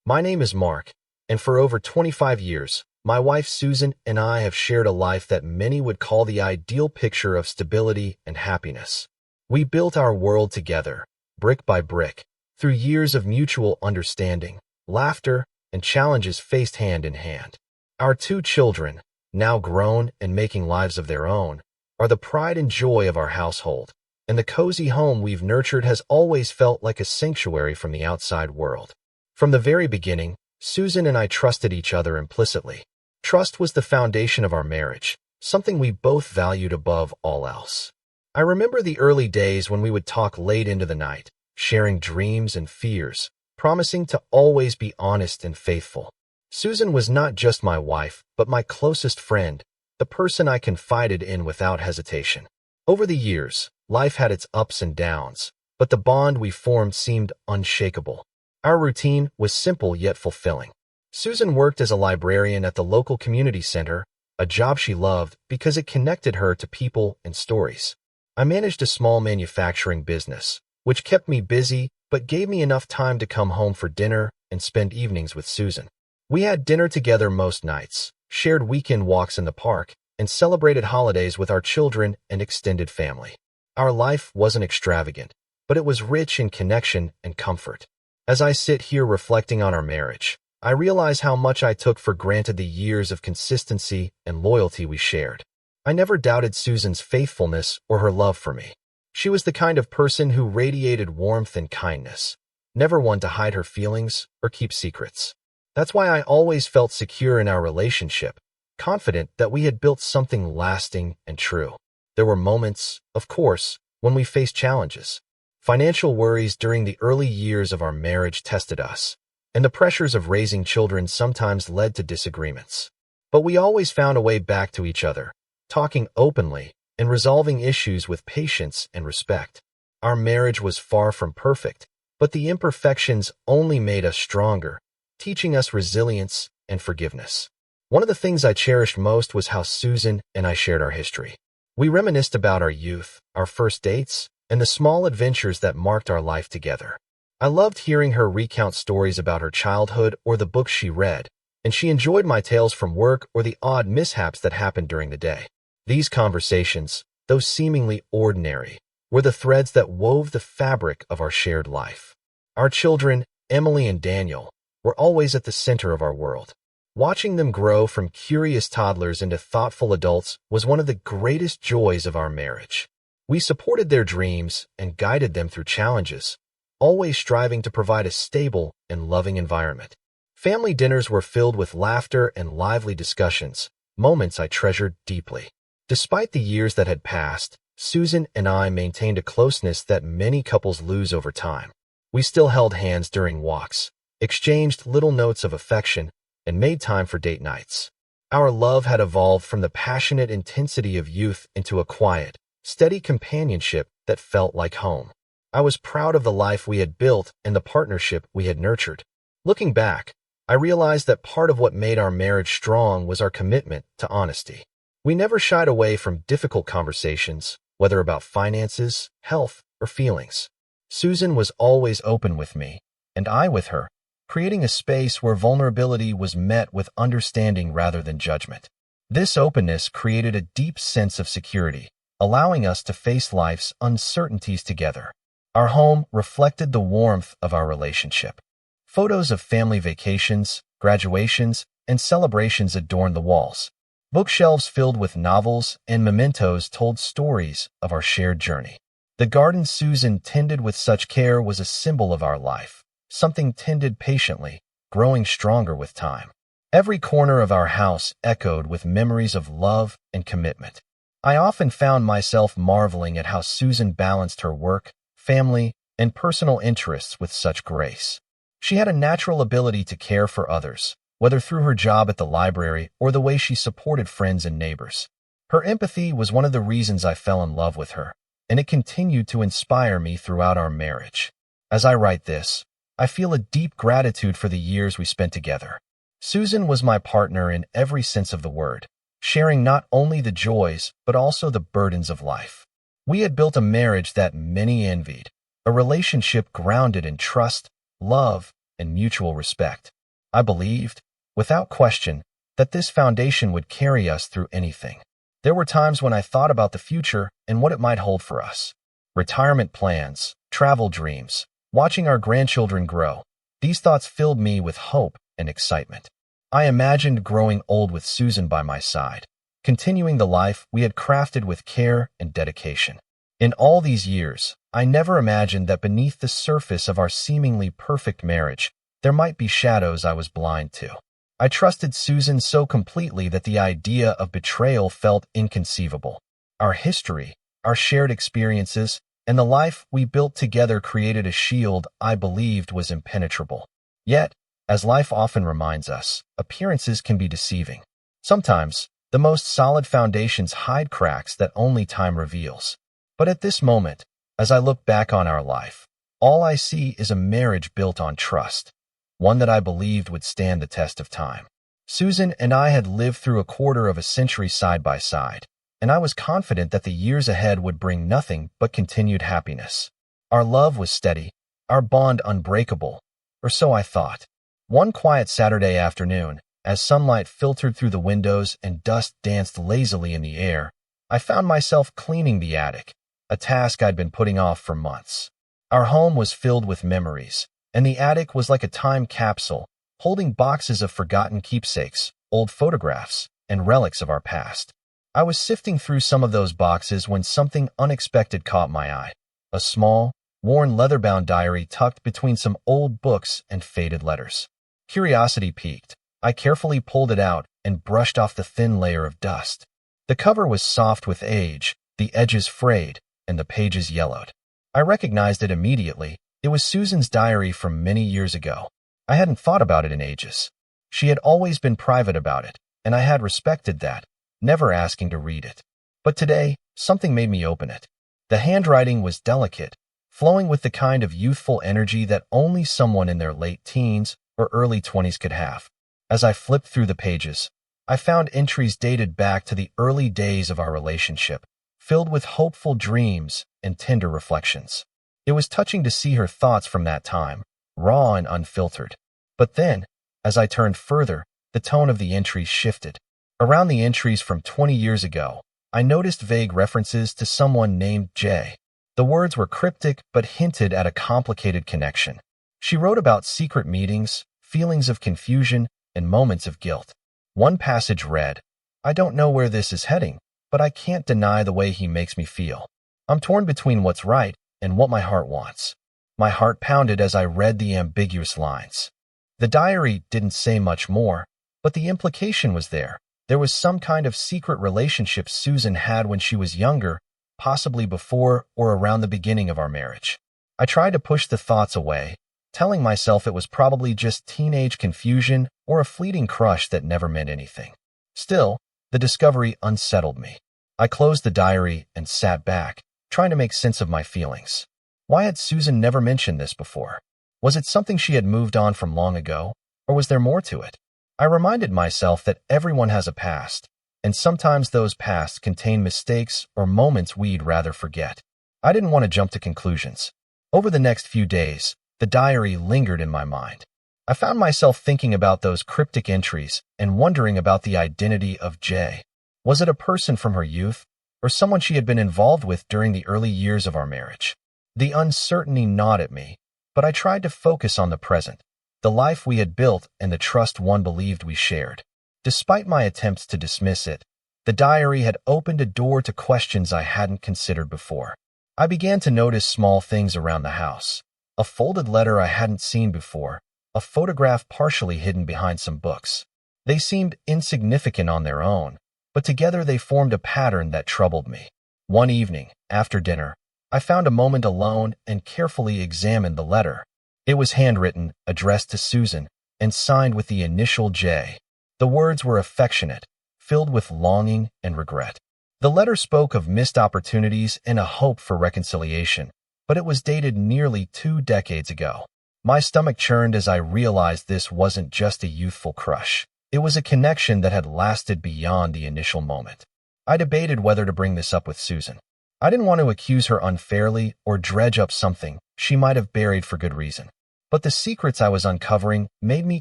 My name is Mark, and for over 25 years, my wife Susan and I have shared a life that many would call the ideal picture of stability and happiness. We built our world together, brick by brick, through years of mutual understanding, laughter, and challenges faced hand in hand. Our two children, now grown and making lives of their own, are the pride and joy of our household, and the cozy home we've nurtured has always felt like a sanctuary from the outside world. From the very beginning, Susan and I trusted each other implicitly. Trust was the foundation of our marriage, something we both valued above all else. I remember the early days when we would talk late into the night, sharing dreams and fears, promising to always be honest and faithful. Susan was not just my wife, but my closest friend, the person I confided in without hesitation. Over the years, life had its ups and downs, but the bond we formed seemed unshakable. Our routine was simple yet fulfilling. Susan worked as a librarian at the local community center, a job she loved because it connected her to people and stories. I managed a small manufacturing business, which kept me busy but gave me enough time to come home for dinner and spend evenings with Susan. We had dinner together most nights, shared weekend walks in the park, and celebrated holidays with our children and extended family. Our life wasn't extravagant, but it was rich in connection and comfort. As I sit here reflecting on our marriage, I realize how much I took for granted the years of consistency and loyalty we shared. I never doubted Susan's faithfulness or her love for me. She was the kind of person who radiated warmth and kindness, never one to hide her feelings or keep secrets. That's why I always felt secure in our relationship, confident that we had built something lasting and true. There were moments, of course, when we faced challenges. Financial worries during the early years of our marriage tested us, and the pressures of raising children sometimes led to disagreements. But we always found a way back to each other, talking openly and resolving issues with patience and respect. Our marriage was far from perfect, but the imperfections only made us stronger, teaching us resilience and forgiveness. One of the things I cherished most was how Susan and I shared our history. We reminisced about our youth, our first dates, and the small adventures that marked our life together. I loved hearing her recount stories about her childhood or the books she read, and she enjoyed my tales from work or the odd mishaps that happened during the day. These conversations, though seemingly ordinary, were the threads that wove the fabric of our shared life. Our children, Emily and Daniel, were always at the center of our world. Watching them grow from curious toddlers into thoughtful adults was one of the greatest joys of our marriage. We supported their dreams and guided them through challenges, always striving to provide a stable and loving environment. Family dinners were filled with laughter and lively discussions, moments I treasured deeply. Despite the years that had passed, Susan and I maintained a closeness that many couples lose over time. We still held hands during walks, exchanged little notes of affection, and made time for date nights. Our love had evolved from the passionate intensity of youth into a quiet, steady companionship that felt like home. I was proud of the life we had built and the partnership we had nurtured. Looking back, I realized that part of what made our marriage strong was our commitment to honesty. We never shied away from difficult conversations, whether about finances, health, or feelings. Susan was always open with me, and I with her, creating a space where vulnerability was met with understanding rather than judgment. This openness created a deep sense of security, allowing us to face life's uncertainties together. Our home reflected the warmth of our relationship. Photos of family vacations, graduations, and celebrations adorned the walls. Bookshelves filled with novels and mementos told stories of our shared journey. The garden Susan tended with such care was a symbol of our life, something tended patiently, growing stronger with time. Every corner of our house echoed with memories of love and commitment. I often found myself marveling at how Susan balanced her work, family, and personal interests with such grace. She had a natural ability to care for others, whether through her job at the library or the way she supported friends and neighbors. Her empathy was one of the reasons I fell in love with her, and it continued to inspire me throughout our marriage. As I write this, I feel a deep gratitude for the years we spent together. Susan was my partner in every sense of the word, sharing not only the joys but also the burdens of life. We had built a marriage that many envied, a relationship grounded in trust, love, and and mutual respect. I believed, without question, that this foundation would carry us through anything. There were times when I thought about the future and what it might hold for us. Retirement plans, travel dreams, watching our grandchildren grow. These thoughts filled me with hope and excitement. I imagined growing old with Susan by my side, continuing the life we had crafted with care and dedication. In all these years, I never imagined that beneath the surface of our seemingly perfect marriage, there might be shadows I was blind to. I trusted Susan so completely that the idea of betrayal felt inconceivable. Our history, our shared experiences, and the life we built together created a shield I believed was impenetrable. Yet, as life often reminds us, appearances can be deceiving. Sometimes, the most solid foundations hide cracks that only time reveals. But at this moment, as I look back on our life, all I see is a marriage built on trust, one that I believed would stand the test of time. Susan and I had lived through a quarter of a century side by side, and I was confident that the years ahead would bring nothing but continued happiness. Our love was steady, our bond unbreakable, or so I thought. One quiet Saturday afternoon, as sunlight filtered through the windows and dust danced lazily in the air, I found myself cleaning the attic, a task I'd been putting off for months. Our home was filled with memories, and the attic was like a time capsule, holding boxes of forgotten keepsakes, old photographs, and relics of our past. I was sifting through some of those boxes when something unexpected caught my eye. A small, worn leather-bound diary tucked between some old books and faded letters. Curiosity piqued. I carefully pulled it out and brushed off the thin layer of dust. The cover was soft with age, the edges frayed, and the pages yellowed. I recognized it immediately. It was Susan's diary from many years ago. I hadn't thought about it in ages. She had always been private about it, and I had respected that, never asking to read it. But today, something made me open it. The handwriting was delicate, flowing with the kind of youthful energy that only someone in their late teens or early 20s could have. As I flipped through the pages, I found entries dated back to the early days of our relationship, filled with hopeful dreams and tender reflections. It was touching to see her thoughts from that time, raw and unfiltered. But then, as I turned further, the tone of the entries shifted. Around the entries from 20 years ago, I noticed vague references to someone named Jay. The words were cryptic but hinted at a complicated connection. She wrote about secret meetings, feelings of confusion, and moments of guilt. One passage read, "I don't know where this is heading, but I can't deny the way he makes me feel. I'm torn between what's right and what my heart wants." My heart pounded as I read the ambiguous lines. The diary didn't say much more, but the implication was there. There was some kind of secret relationship Susan had when she was younger, possibly before or around the beginning of our marriage. I tried to push the thoughts away, telling myself it was probably just teenage confusion or a fleeting crush that never meant anything. Still, the discovery unsettled me. I closed the diary and sat back, trying to make sense of my feelings. Why had Susan never mentioned this before? Was it something she had moved on from long ago, or was there more to it? I reminded myself that everyone has a past, and sometimes those pasts contain mistakes or moments we'd rather forget. I didn't want to jump to conclusions. Over the next few days, the diary lingered in my mind. I found myself thinking about those cryptic entries and wondering about the identity of Jay. Was it a person from her youth, or someone she had been involved with during the early years of our marriage? The uncertainty gnawed at me, but I tried to focus on the present, the life we had built and the trust one believed we shared. Despite my attempts to dismiss it, the diary had opened a door to questions I hadn't considered before. I began to notice small things around the house. A folded letter I hadn't seen before, a photograph partially hidden behind some books. They seemed insignificant on their own, but together they formed a pattern that troubled me. One evening, after dinner, I found a moment alone and carefully examined the letter. It was handwritten, addressed to Susan, and signed with the initial J. The words were affectionate, filled with longing and regret. The letter spoke of missed opportunities and a hope for reconciliation, but it was dated nearly 2 decades ago. My stomach churned as I realized this wasn't just a youthful crush. It was a connection that had lasted beyond the initial moment. I debated whether to bring this up with Susan. I didn't want to accuse her unfairly or dredge up something she might have buried for good reason. But the secrets I was uncovering made me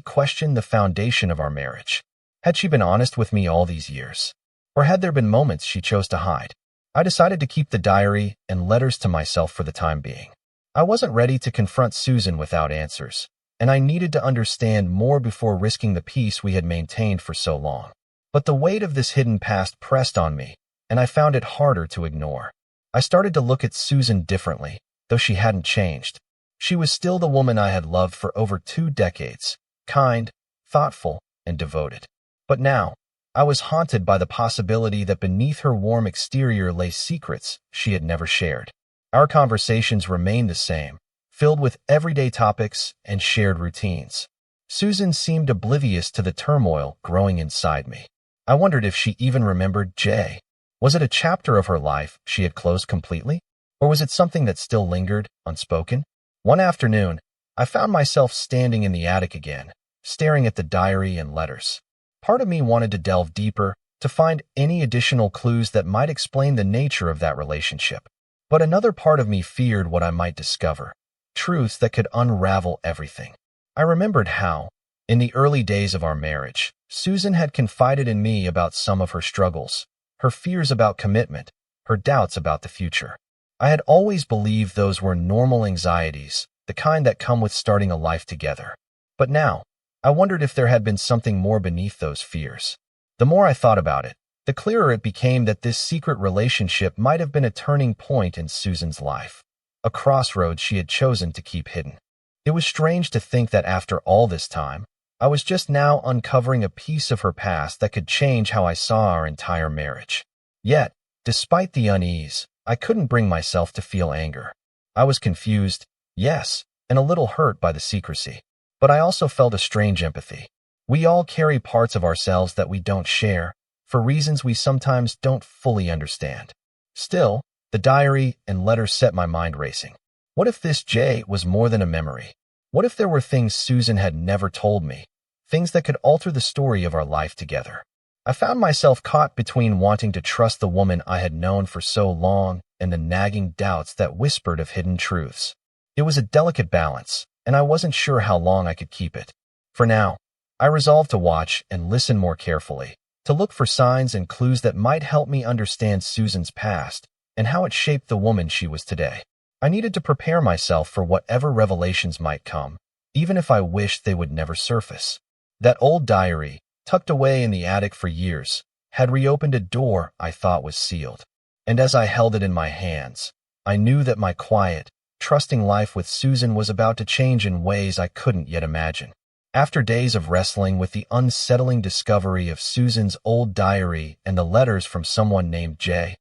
question the foundation of our marriage. Had she been honest with me all these years? Or had there been moments she chose to hide? I decided to keep the diary and letters to myself for the time being. I wasn't ready to confront Susan without answers, and I needed to understand more before risking the peace we had maintained for so long. But the weight of this hidden past pressed on me, and I found it harder to ignore. I started to look at Susan differently, though she hadn't changed. She was still the woman I had loved for over 2 decades, kind, thoughtful, and devoted. But now, I was haunted by the possibility that beneath her warm exterior lay secrets she had never shared. Our conversations remained the same, filled with everyday topics and shared routines. Susan seemed oblivious to the turmoil growing inside me. I wondered if she even remembered Jay. Was it a chapter of her life she had closed completely? Or was it something that still lingered, unspoken? One afternoon, I found myself standing in the attic again, staring at the diary and letters. Part of me wanted to delve deeper, to find any additional clues that might explain the nature of that relationship. But another part of me feared what I might discover, truths that could unravel everything. I remembered how, in the early days of our marriage, Susan had confided in me about some of her struggles, her fears about commitment, her doubts about the future. I had always believed those were normal anxieties, the kind that come with starting a life together. But now, I wondered if there had been something more beneath those fears. The more I thought about it, the clearer it became that this secret relationship might have been a turning point in Susan's life, a crossroads she had chosen to keep hidden. It was strange to think that after all this time, I was just now uncovering a piece of her past that could change how I saw our entire marriage. Yet, despite the unease, I couldn't bring myself to feel anger. I was confused, yes, and a little hurt by the secrecy. But I also felt a strange empathy. We all carry parts of ourselves that we don't share, for reasons we sometimes don't fully understand. Still, the diary and letters set my mind racing. What if this Jay was more than a memory? What if there were things Susan had never told me, things that could alter the story of our life together? I found myself caught between wanting to trust the woman I had known for so long and the nagging doubts that whispered of hidden truths. It was a delicate balance, and I wasn't sure how long I could keep it. For now, I resolved to watch and listen more carefully, to look for signs and clues that might help me understand Susan's past and how it shaped the woman she was today. I needed to prepare myself for whatever revelations might come, even if I wished they would never surface. That old diary, tucked away in the attic for years, had reopened a door I thought was sealed. And as I held it in my hands, I knew that my quiet, trusting life with Susan was about to change in ways I couldn't yet imagine. After days of wrestling with the unsettling discovery of Susan's old diary and the letters from someone named Jay,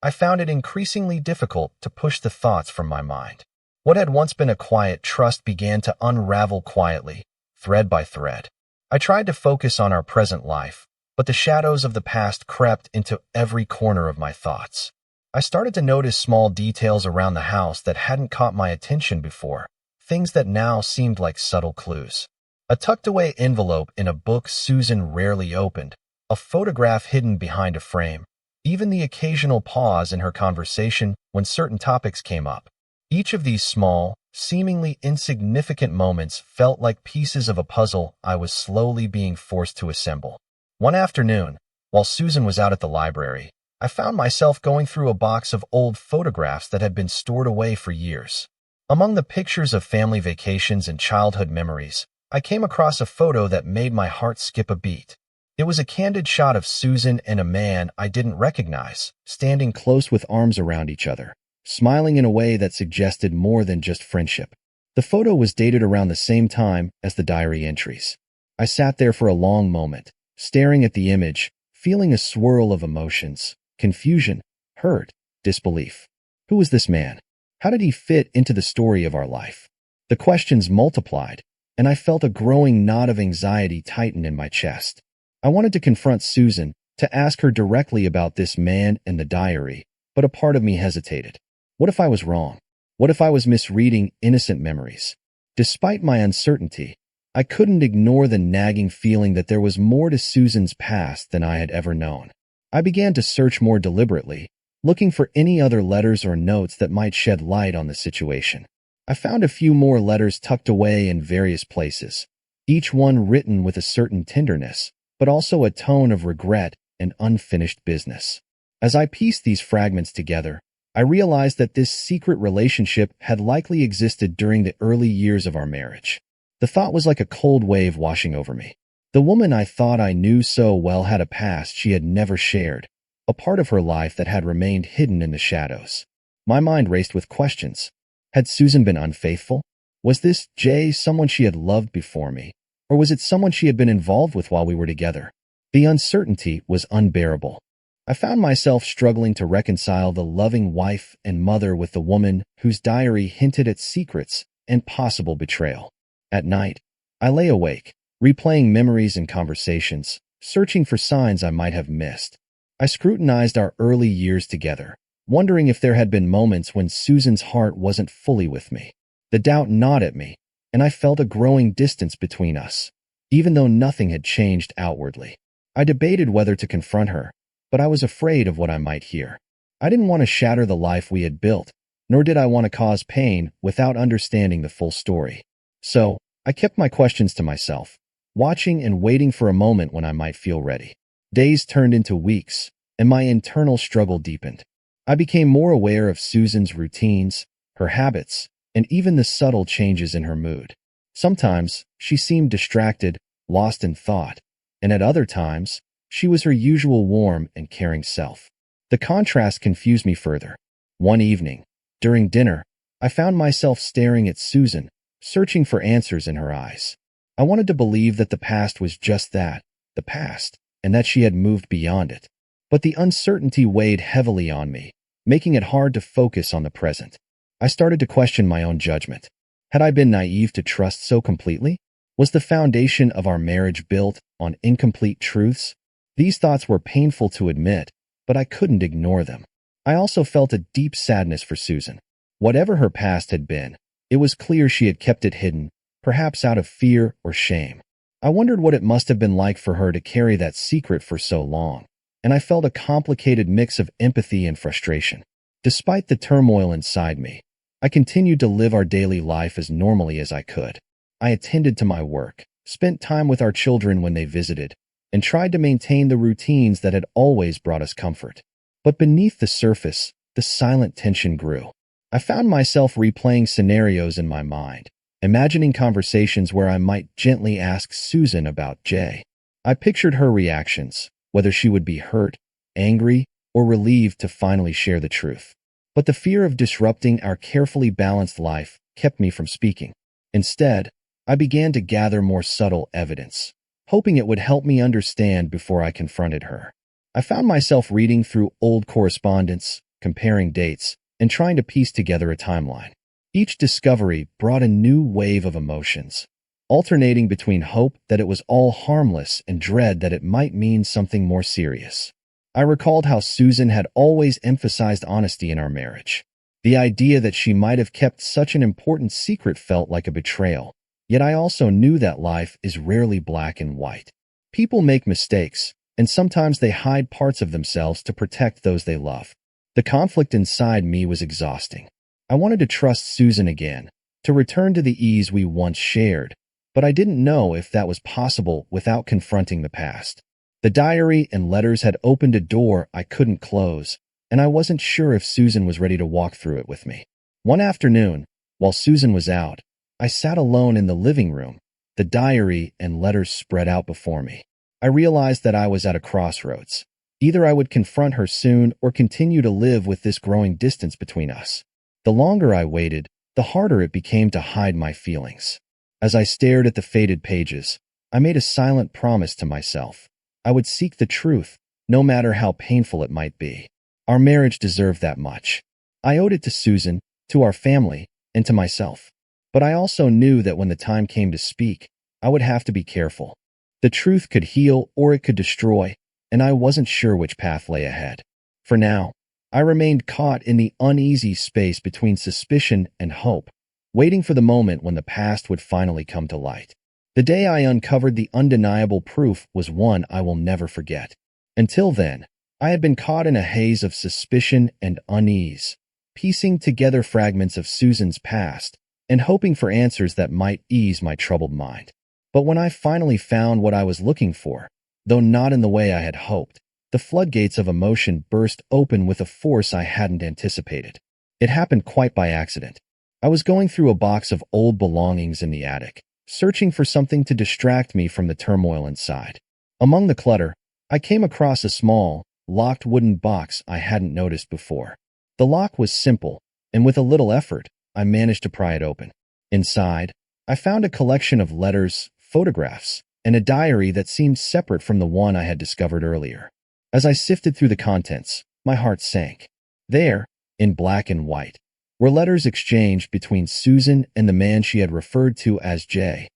I found it increasingly difficult to push the thoughts from my mind. What had once been a quiet trust began to unravel quietly, thread by thread. I tried to focus on our present life, but the shadows of the past crept into every corner of my thoughts. I started to notice small details around the house that hadn't caught my attention before, things that now seemed like subtle clues. A tucked-away envelope in a book Susan rarely opened, a photograph hidden behind a frame, even the occasional pause in her conversation when certain topics came up. Each of these small, seemingly insignificant moments felt like pieces of a puzzle I was slowly being forced to assemble. One afternoon, while Susan was out at the library, I found myself going through a box of old photographs that had been stored away for years. Among the pictures of family vacations and childhood memories, I came across a photo that made my heart skip a beat. It was a candid shot of Susan and a man I didn't recognize, standing close with arms around each other, smiling in a way that suggested more than just friendship. The photo was dated around the same time as the diary entries. I sat there for a long moment, staring at the image, feeling a swirl of emotions, confusion, hurt, disbelief. Who was this man? How did he fit into the story of our life? The questions multiplied, and I felt a growing knot of anxiety tighten in my chest. I wanted to confront Susan, to ask her directly about this man and the diary, but a part of me hesitated. What if I was wrong? What if I was misreading innocent memories? Despite my uncertainty, I couldn't ignore the nagging feeling that there was more to Susan's past than I had ever known. I began to search more deliberately, looking for any other letters or notes that might shed light on the situation. I found a few more letters tucked away in various places, each one written with a certain tenderness, but also a tone of regret and unfinished business. As I pieced these fragments together, I realized that this secret relationship had likely existed during the early years of our marriage. The thought was like a cold wave washing over me. The woman I thought I knew so well had a past she had never shared, a part of her life that had remained hidden in the shadows. My mind raced with questions. Had Susan been unfaithful? Was this Jay someone she had loved before me? Or was it someone she had been involved with while we were together? The uncertainty was unbearable. I found myself struggling to reconcile the loving wife and mother with the woman whose diary hinted at secrets and possible betrayal. At night, I lay awake, replaying memories and conversations, searching for signs I might have missed. I scrutinized our early years together, wondering if there had been moments when Susan's heart wasn't fully with me. The doubt gnawed at me, and I felt a growing distance between us, even though nothing had changed outwardly. I debated whether to confront her, but I was afraid of what I might hear. I didn't want to shatter the life we had built, nor did I want to cause pain without understanding the full story. So, I kept my questions to myself, watching and waiting for a moment when I might feel ready. Days turned into weeks, and my internal struggle deepened. I became more aware of Susan's routines, her habits, and even the subtle changes in her mood. Sometimes, she seemed distracted, lost in thought, and at other times, she was her usual warm and caring self. The contrast confused me further. One evening, during dinner, I found myself staring at Susan, searching for answers in her eyes. I wanted to believe that the past was just that, the past, and that she had moved beyond it. But the uncertainty weighed heavily on me, making it hard to focus on the present. I started to question my own judgment. Had I been naive to trust so completely? Was the foundation of our marriage built on incomplete truths? These thoughts were painful to admit, but I couldn't ignore them. I also felt a deep sadness for Susan. Whatever her past had been, it was clear she had kept it hidden, perhaps out of fear or shame. I wondered what it must have been like for her to carry that secret for so long, and I felt a complicated mix of empathy and frustration. Despite the turmoil inside me, I continued to live our daily life as normally as I could. I attended to my work, spent time with our children when they visited, and tried to maintain the routines that had always brought us comfort. But beneath the surface, the silent tension grew. I found myself replaying scenarios in my mind, imagining conversations where I might gently ask Susan about Jay. I pictured her reactions, whether she would be hurt, angry, or relieved to finally share the truth. But the fear of disrupting our carefully balanced life kept me from speaking. Instead, I began to gather more subtle evidence, hoping it would help me understand before I confronted her. I found myself reading through old correspondence, comparing dates, and trying to piece together a timeline. Each discovery brought a new wave of emotions, alternating between hope that it was all harmless and dread that it might mean something more serious. I recalled how Susan had always emphasized honesty in our marriage. The idea that she might have kept such an important secret felt like a betrayal. Yet I also knew that life is rarely black and white. People make mistakes, and sometimes they hide parts of themselves to protect those they love. The conflict inside me was exhausting. I wanted to trust Susan again, to return to the ease we once shared, but I didn't know if that was possible without confronting the past. The diary and letters had opened a door I couldn't close, and I wasn't sure if Susan was ready to walk through it with me. One afternoon, while Susan was out, I sat alone in the living room, the diary and letters spread out before me. I realized that I was at a crossroads. Either I would confront her soon or continue to live with this growing distance between us. The longer I waited, the harder it became to hide my feelings. As I stared at the faded pages, I made a silent promise to myself. I would seek the truth, no matter how painful it might be. Our marriage deserved that much. I owed it to Susan, to our family, and to myself. But I also knew that when the time came to speak, I would have to be careful. The truth could heal or it could destroy, and I wasn't sure which path lay ahead. For now, I remained caught in the uneasy space between suspicion and hope, waiting for the moment when the past would finally come to light. The day I uncovered the undeniable proof was one I will never forget. Until then, I had been caught in a haze of suspicion and unease, piecing together fragments of Susan's past, and hoping for answers that might ease my troubled mind. But when I finally found what I was looking for, though not in the way I had hoped, the floodgates of emotion burst open with a force I hadn't anticipated. It happened quite by accident. I was going through a box of old belongings in the attic, searching for something to distract me from the turmoil inside. Among the clutter, I came across a small, locked wooden box I hadn't noticed before. The lock was simple, and with a little effort, I managed to pry it open. Inside, I found a collection of letters, photographs, and a diary that seemed separate from the one I had discovered earlier. As I sifted through the contents, my heart sank. There, in black and white, were letters exchanged between Susan and the man she had referred to as Jay.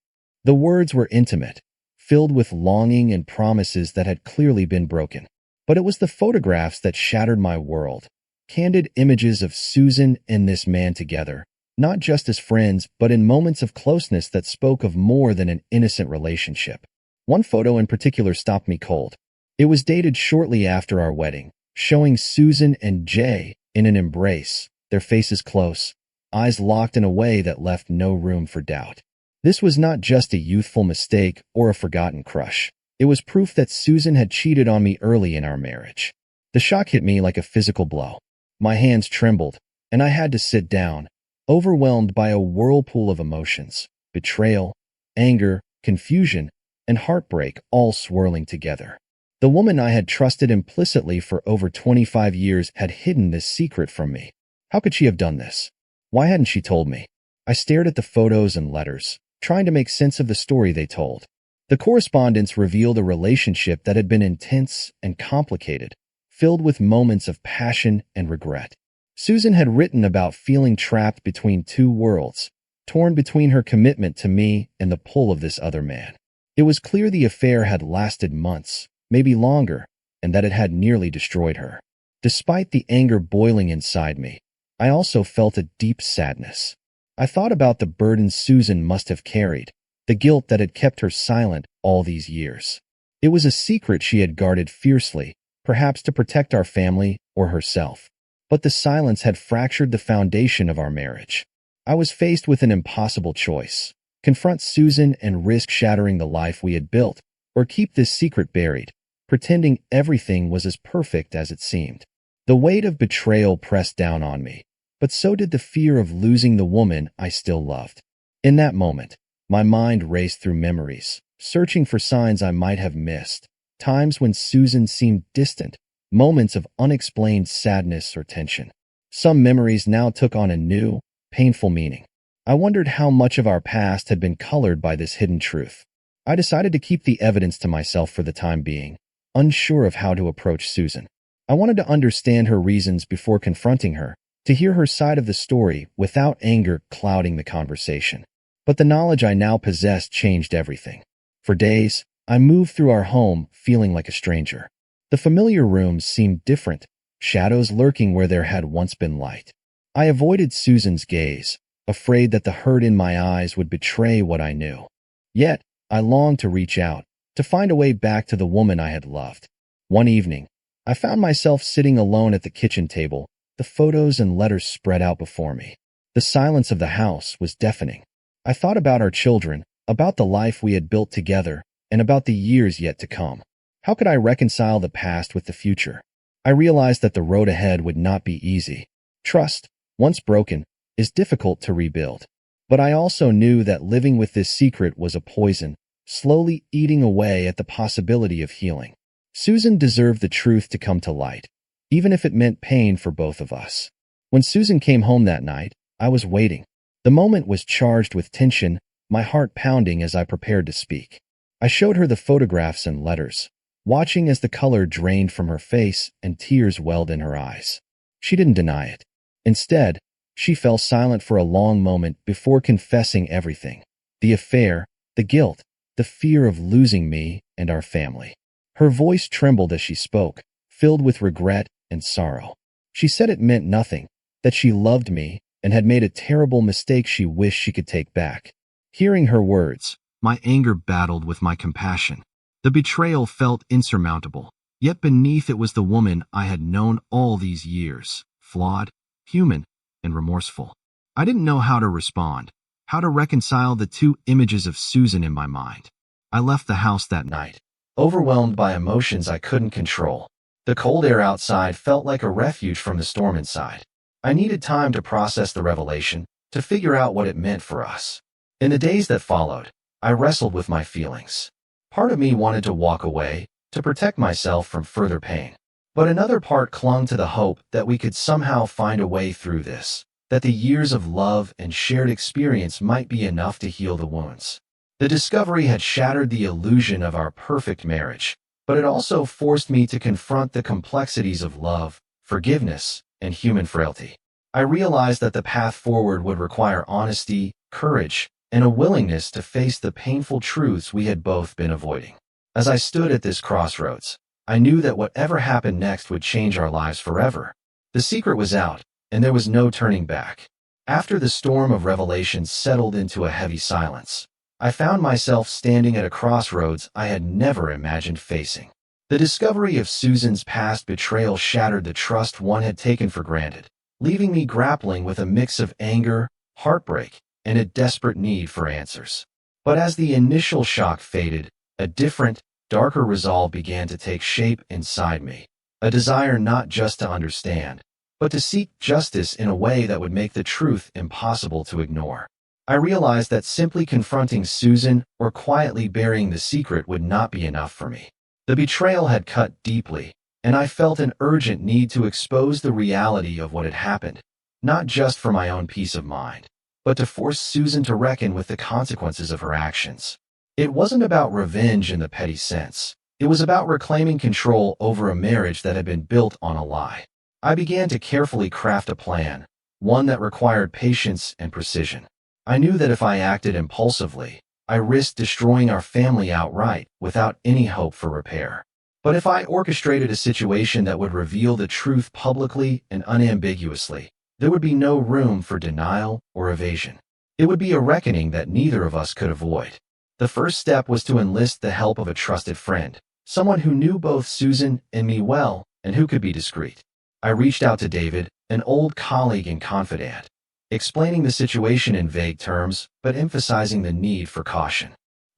The words were intimate, filled with longing and promises that had clearly been broken. But it was the photographs that shattered my world. Candid images of Susan and this man together, not just as friends, but in moments of closeness that spoke of more than an innocent relationship. One photo in particular stopped me cold. It was dated shortly after our wedding, showing Susan and Jay in an embrace, their faces close, eyes locked in a way that left no room for doubt. This was not just a youthful mistake or a forgotten crush. It was proof that Susan had cheated on me early in our marriage. The shock hit me like a physical blow. My hands trembled, and I had to sit down, overwhelmed by a whirlpool of emotions, betrayal, anger, confusion, and heartbreak all swirling together. The woman I had trusted implicitly for over 25 years had hidden this secret from me. How could she have done this? Why hadn't she told me? I stared at the photos and letters, trying to make sense of the story they told. The correspondence revealed a relationship that had been intense and complicated, filled with moments of passion and regret. Susan had written about feeling trapped between two worlds, torn between her commitment to me and the pull of this other man. It was clear the affair had lasted months, maybe longer, and that it had nearly destroyed her. Despite the anger boiling inside me, I also felt a deep sadness. I thought about the burden Susan must have carried, the guilt that had kept her silent all these years. It was a secret she had guarded fiercely, perhaps to protect our family or herself. But the silence had fractured the foundation of our marriage. I was faced with an impossible choice: confront Susan and risk shattering the life we had built, or keep this secret buried, pretending everything was as perfect as it seemed. The weight of betrayal pressed down on me, but so did the fear of losing the woman I still loved. In that moment, my mind raced through memories, searching for signs I might have missed. Times when Susan seemed distant, moments of unexplained sadness or tension. Some memories now took on a new, painful meaning. I wondered how much of our past had been colored by this hidden truth. I decided to keep the evidence to myself for the time being, unsure of how to approach Susan. I wanted to understand her reasons before confronting her, to hear her side of the story without anger clouding the conversation. But the knowledge I now possessed changed everything. For days, I moved through our home feeling like a stranger. The familiar rooms seemed different, shadows lurking where there had once been light. I avoided Susan's gaze, afraid that the hurt in my eyes would betray what I knew. Yet, I longed to reach out, to find a way back to the woman I had loved. One evening, I found myself sitting alone at the kitchen table, the photos and letters spread out before me. The silence of the house was deafening. I thought about our children, about the life we had built together, and about the years yet to come. How could I reconcile the past with the future? I realized that the road ahead would not be easy. Trust, once broken, is difficult to rebuild. But I also knew that living with this secret was a poison, slowly eating away at the possibility of healing. Susan deserved the truth to come to light, even if it meant pain for both of us. When Susan came home that night, I was waiting. The moment was charged with tension, my heart pounding as I prepared to speak. I showed her the photographs and letters, watching as the color drained from her face and tears welled in her eyes. She didn't deny it. Instead, she fell silent for a long moment before confessing everything: the affair, the guilt, the fear of losing me and our family. Her voice trembled as she spoke, filled with regret and sorrow. She said it meant nothing, that she loved me and had made a terrible mistake she wished she could take back. Hearing her words, my anger battled with my compassion. The betrayal felt insurmountable, yet beneath it was the woman I had known all these years, flawed, human, and remorseful. I didn't know how to respond, how to reconcile the two images of Susan in my mind. I left the house that night, overwhelmed by emotions I couldn't control. The cold air outside felt like a refuge from the storm inside. I needed time to process the revelation, to figure out what it meant for us. In the days that followed, I wrestled with my feelings. Part of me wanted to walk away, to protect myself from further pain. But another part clung to the hope that we could somehow find a way through this, that the years of love and shared experience might be enough to heal the wounds. The discovery had shattered the illusion of our perfect marriage, but it also forced me to confront the complexities of love, forgiveness, and human frailty. I realized that the path forward would require honesty, courage, and a willingness to face the painful truths we had both been avoiding. As I stood at this crossroads, I knew that whatever happened next would change our lives forever. The secret was out, and there was no turning back. After the storm of revelations settled into a heavy silence, I found myself standing at a crossroads I had never imagined facing. The discovery of Susan's past betrayal shattered the trust one had taken for granted, leaving me grappling with a mix of anger, heartbreak, and a desperate need for answers. But as the initial shock faded, a different, darker resolve began to take shape inside me, a desire not just to understand, but to seek justice in a way that would make the truth impossible to ignore. I realized that simply confronting Susan or quietly burying the secret would not be enough for me. The betrayal had cut deeply, and I felt an urgent need to expose the reality of what had happened, not just for my own peace of mind, but to force Susan to reckon with the consequences of her actions. It wasn't about revenge in the petty sense. It was about reclaiming control over a marriage that had been built on a lie. I began to carefully craft a plan, one that required patience and precision. I knew that if I acted impulsively, I risked destroying our family outright without any hope for repair. But if I orchestrated a situation that would reveal the truth publicly and unambiguously, there would be no room for denial or evasion. It would be a reckoning that neither of us could avoid. The first step was to enlist the help of a trusted friend, someone who knew both Susan and me well and who could be discreet. I reached out to David, an old colleague and confidant, explaining the situation in vague terms, but emphasizing the need for caution.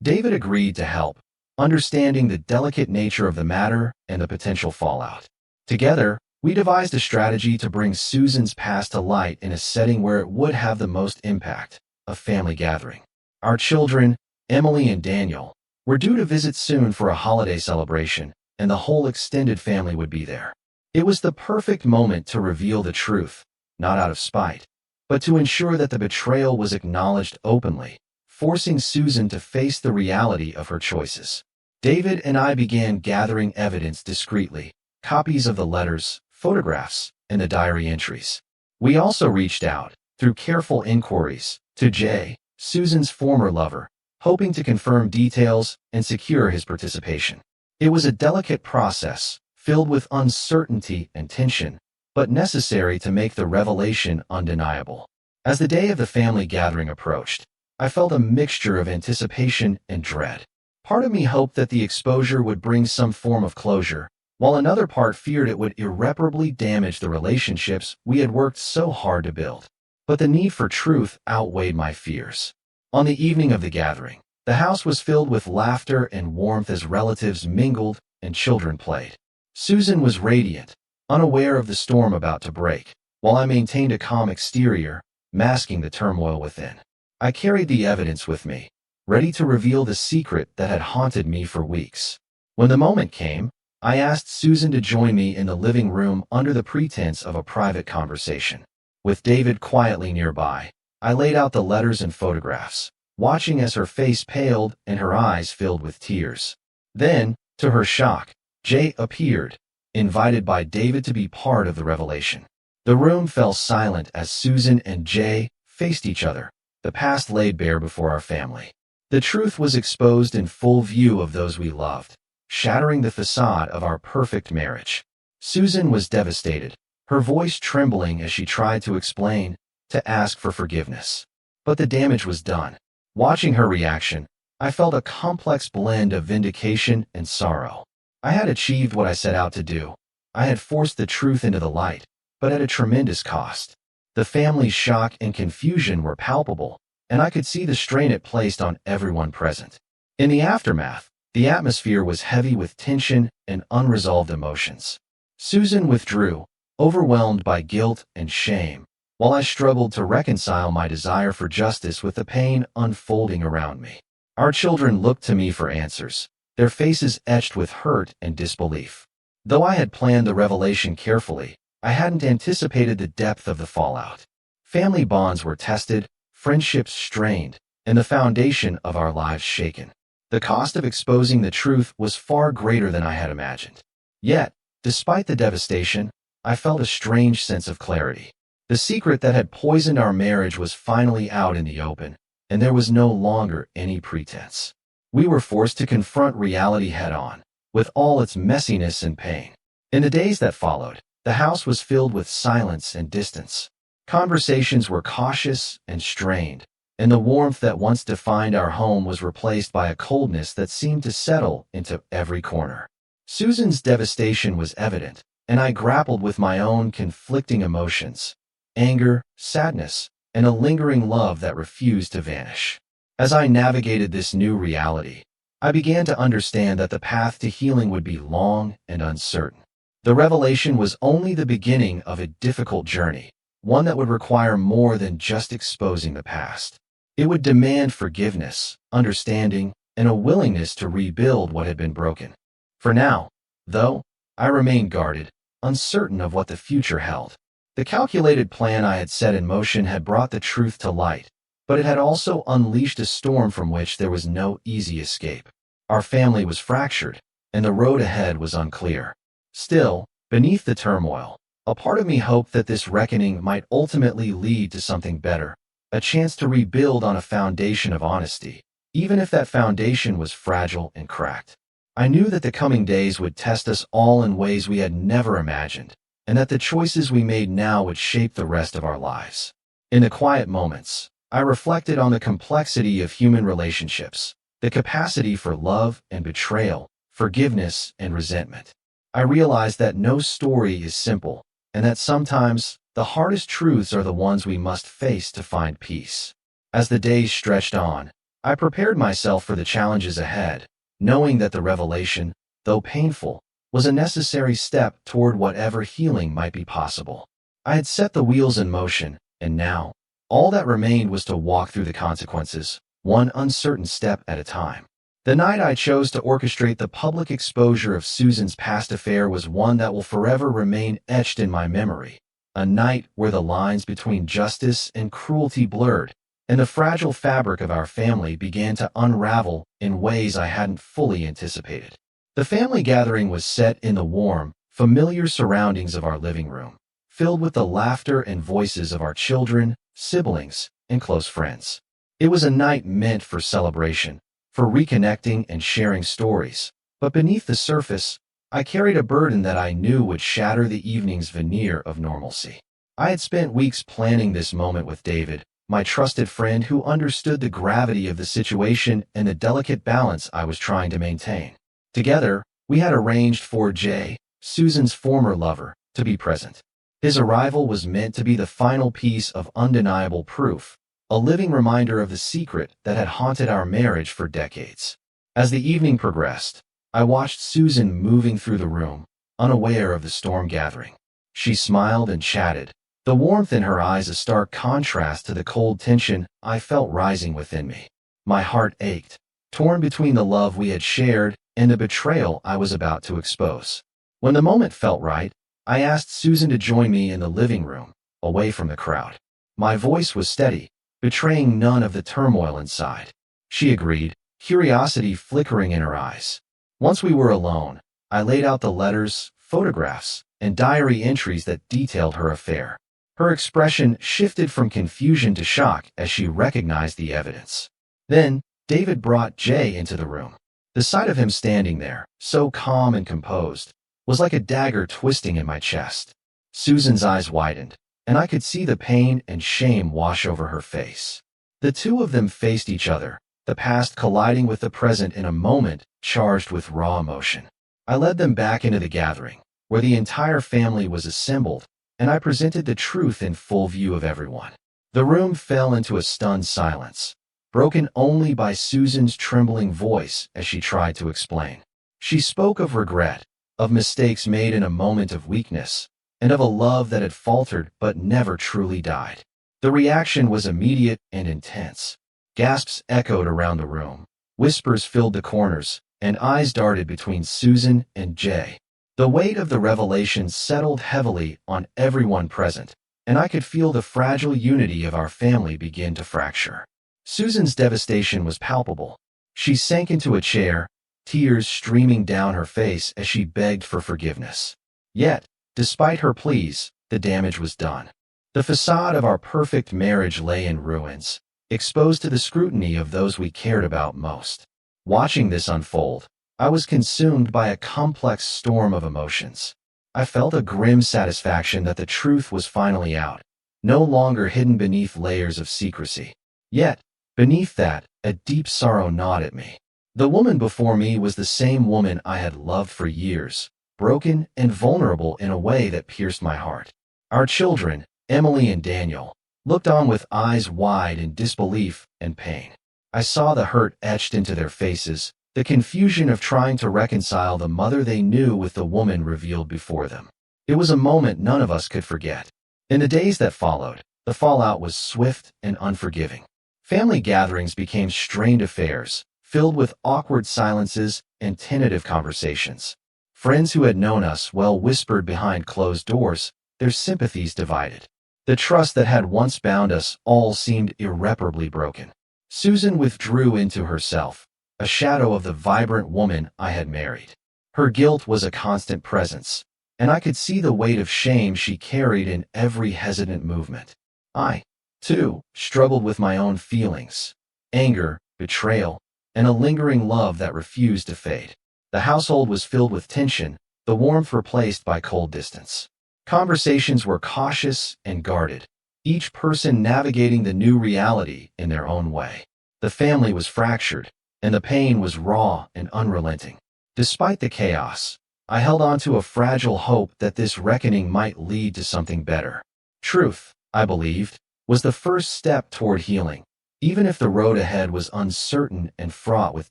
David agreed to help, understanding the delicate nature of the matter and the potential fallout. Together, we devised a strategy to bring Susan's past to light in a setting where it would have the most impact, a family gathering. Our children, Emily and Daniel, were due to visit soon for a holiday celebration, and the whole extended family would be there. It was the perfect moment to reveal the truth, not out of spite, but to ensure that the betrayal was acknowledged openly, forcing Susan to face the reality of her choices. David and I began gathering evidence discreetly, copies of the letters, photographs, and the diary entries. We also reached out, through careful inquiries, to Jay, Susan's former lover, hoping to confirm details and secure his participation. It was a delicate process, filled with uncertainty and tension, but necessary to make the revelation undeniable. As the day of the family gathering approached, I felt a mixture of anticipation and dread. Part of me hoped that the exposure would bring some form of closure, while another part feared it would irreparably damage the relationships we had worked so hard to build. But the need for truth outweighed my fears. On the evening of the gathering, the house was filled with laughter and warmth as relatives mingled and children played. Susan was radiant, unaware of the storm about to break, while I maintained a calm exterior, masking the turmoil within. I carried the evidence with me, ready to reveal the secret that had haunted me for weeks. When the moment came, I asked Susan to join me in the living room under the pretense of a private conversation. With David quietly nearby, I laid out the letters and photographs, watching as her face paled and her eyes filled with tears. Then, to her shock, Jay appeared, invited by David to be part of the revelation. The room fell silent as Susan and Jay faced each other, the past laid bare before our family. The truth was exposed in full view of those we loved, shattering the facade of our perfect marriage. Susan was devastated, her voice trembling as she tried to explain, to ask for forgiveness. But the damage was done. Watching her reaction, I felt a complex blend of vindication and sorrow. I had achieved what I set out to do. I had forced the truth into the light, but at a tremendous cost. The family's shock and confusion were palpable, and I could see the strain it placed on everyone present. In the aftermath, the atmosphere was heavy with tension and unresolved emotions. Susan withdrew, overwhelmed by guilt and shame, while I struggled to reconcile my desire for justice with the pain unfolding around me. Our children looked to me for answers, their faces etched with hurt and disbelief. Though I had planned the revelation carefully, I hadn't anticipated the depth of the fallout. Family bonds were tested, friendships strained, and the foundation of our lives shaken. The cost of exposing the truth was far greater than I had imagined. Yet, despite the devastation, I felt a strange sense of clarity. The secret that had poisoned our marriage was finally out in the open, and there was no longer any pretense. We were forced to confront reality head-on, with all its messiness and pain. In the days that followed, the house was filled with silence and distance. Conversations were cautious and strained, and the warmth that once defined our home was replaced by a coldness that seemed to settle into every corner. Susan's devastation was evident, and I grappled with my own conflicting emotions: anger, sadness, and a lingering love that refused to vanish. As I navigated this new reality, I began to understand that the path to healing would be long and uncertain. The revelation was only the beginning of a difficult journey, one that would require more than just exposing the past. It would demand forgiveness, understanding, and a willingness to rebuild what had been broken. For now, though, I remained guarded, uncertain of what the future held. The calculated plan I had set in motion had brought the truth to light, but it had also unleashed a storm from which there was no easy escape. Our family was fractured, and the road ahead was unclear. Still, beneath the turmoil, a part of me hoped that this reckoning might ultimately lead to something better, a chance to rebuild on a foundation of honesty, even if that foundation was fragile and cracked. I knew that the coming days would test us all in ways we had never imagined, and that the choices we made now would shape the rest of our lives. In the quiet moments, I reflected on the complexity of human relationships, the capacity for love and betrayal, forgiveness and resentment. I realized that no story is simple, and that sometimes the hardest truths are the ones we must face to find peace. As the days stretched on, I prepared myself for the challenges ahead, knowing that the revelation, though painful, was a necessary step toward whatever healing might be possible. I had set the wheels in motion, and now, all that remained was to walk through the consequences, one uncertain step at a time. The night I chose to orchestrate the public exposure of Susan's past affair was one that will forever remain etched in my memory. A night where the lines between justice and cruelty blurred, and the fragile fabric of our family began to unravel in ways I hadn't fully anticipated. The family gathering was set in the warm, familiar surroundings of our living room, filled with the laughter and voices of our children, siblings, and close friends. It was a night meant for celebration, for reconnecting and sharing stories, but beneath the surface, I carried a burden that I knew would shatter the evening's veneer of normalcy. I had spent weeks planning this moment with David, my trusted friend who understood the gravity of the situation and the delicate balance I was trying to maintain. Together, we had arranged for Jay, Susan's former lover, to be present. His arrival was meant to be the final piece of undeniable proof, a living reminder of the secret that had haunted our marriage for decades. As the evening progressed, I watched Susan moving through the room, unaware of the storm gathering. She smiled and chatted, the warmth in her eyes a stark contrast to the cold tension I felt rising within me. My heart ached, torn between the love we had shared and the betrayal I was about to expose. When the moment felt right, I asked Susan to join me in the living room, away from the crowd. My voice was steady, betraying none of the turmoil inside. She agreed, curiosity flickering in her eyes. Once we were alone, I laid out the letters, photographs, and diary entries that detailed her affair. Her expression shifted from confusion to shock as she recognized the evidence. Then, David brought Jay into the room. The sight of him standing there, so calm and composed, was like a dagger twisting in my chest. Susan's eyes widened, and I could see the pain and shame wash over her face. The two of them faced each other, the past colliding with the present in a moment charged with raw emotion. I led them back into the gathering, where the entire family was assembled, and I presented the truth in full view of everyone. The room fell into a stunned silence, broken only by Susan's trembling voice as she tried to explain. She spoke of regret, of mistakes made in a moment of weakness, and of a love that had faltered but never truly died. The reaction was immediate and intense. Gasps echoed around the room, whispers filled the corners, and eyes darted between Susan and Jay. The weight of the revelation settled heavily on everyone present, and I could feel the fragile unity of our family begin to fracture. Susan's devastation was palpable. She sank into a chair, tears streaming down her face as she begged for forgiveness. Yet, despite her pleas, the damage was done. The facade of our perfect marriage lay in ruins, exposed to the scrutiny of those we cared about most. Watching this unfold, I was consumed by a complex storm of emotions. I felt a grim satisfaction that the truth was finally out, no longer hidden beneath layers of secrecy. Yet, beneath that, a deep sorrow gnawed at me. The woman before me was the same woman I had loved for years, broken and vulnerable in a way that pierced my heart. Our children, Emily and Daniel, looked on with eyes wide in disbelief and pain. I saw the hurt etched into their faces, the confusion of trying to reconcile the mother they knew with the woman revealed before them. It was a moment none of us could forget. In the days that followed, the fallout was swift and unforgiving. Family gatherings became strained affairs, filled with awkward silences and tentative conversations. Friends who had known us well whispered behind closed doors, their sympathies divided. The trust that had once bound us all seemed irreparably broken. Susan withdrew into herself, a shadow of the vibrant woman I had married. Her guilt was a constant presence, and I could see the weight of shame she carried in every hesitant movement. I, too, struggled with my own feelings, anger, betrayal, and a lingering love that refused to fade. The household was filled with tension, the warmth replaced by cold distance. Conversations were cautious and guarded, each person navigating the new reality in their own way. The family was fractured, and the pain was raw and unrelenting. Despite the chaos, I held on to a fragile hope that this reckoning might lead to something better. Truth, I believed, was the first step toward healing, even if the road ahead was uncertain and fraught with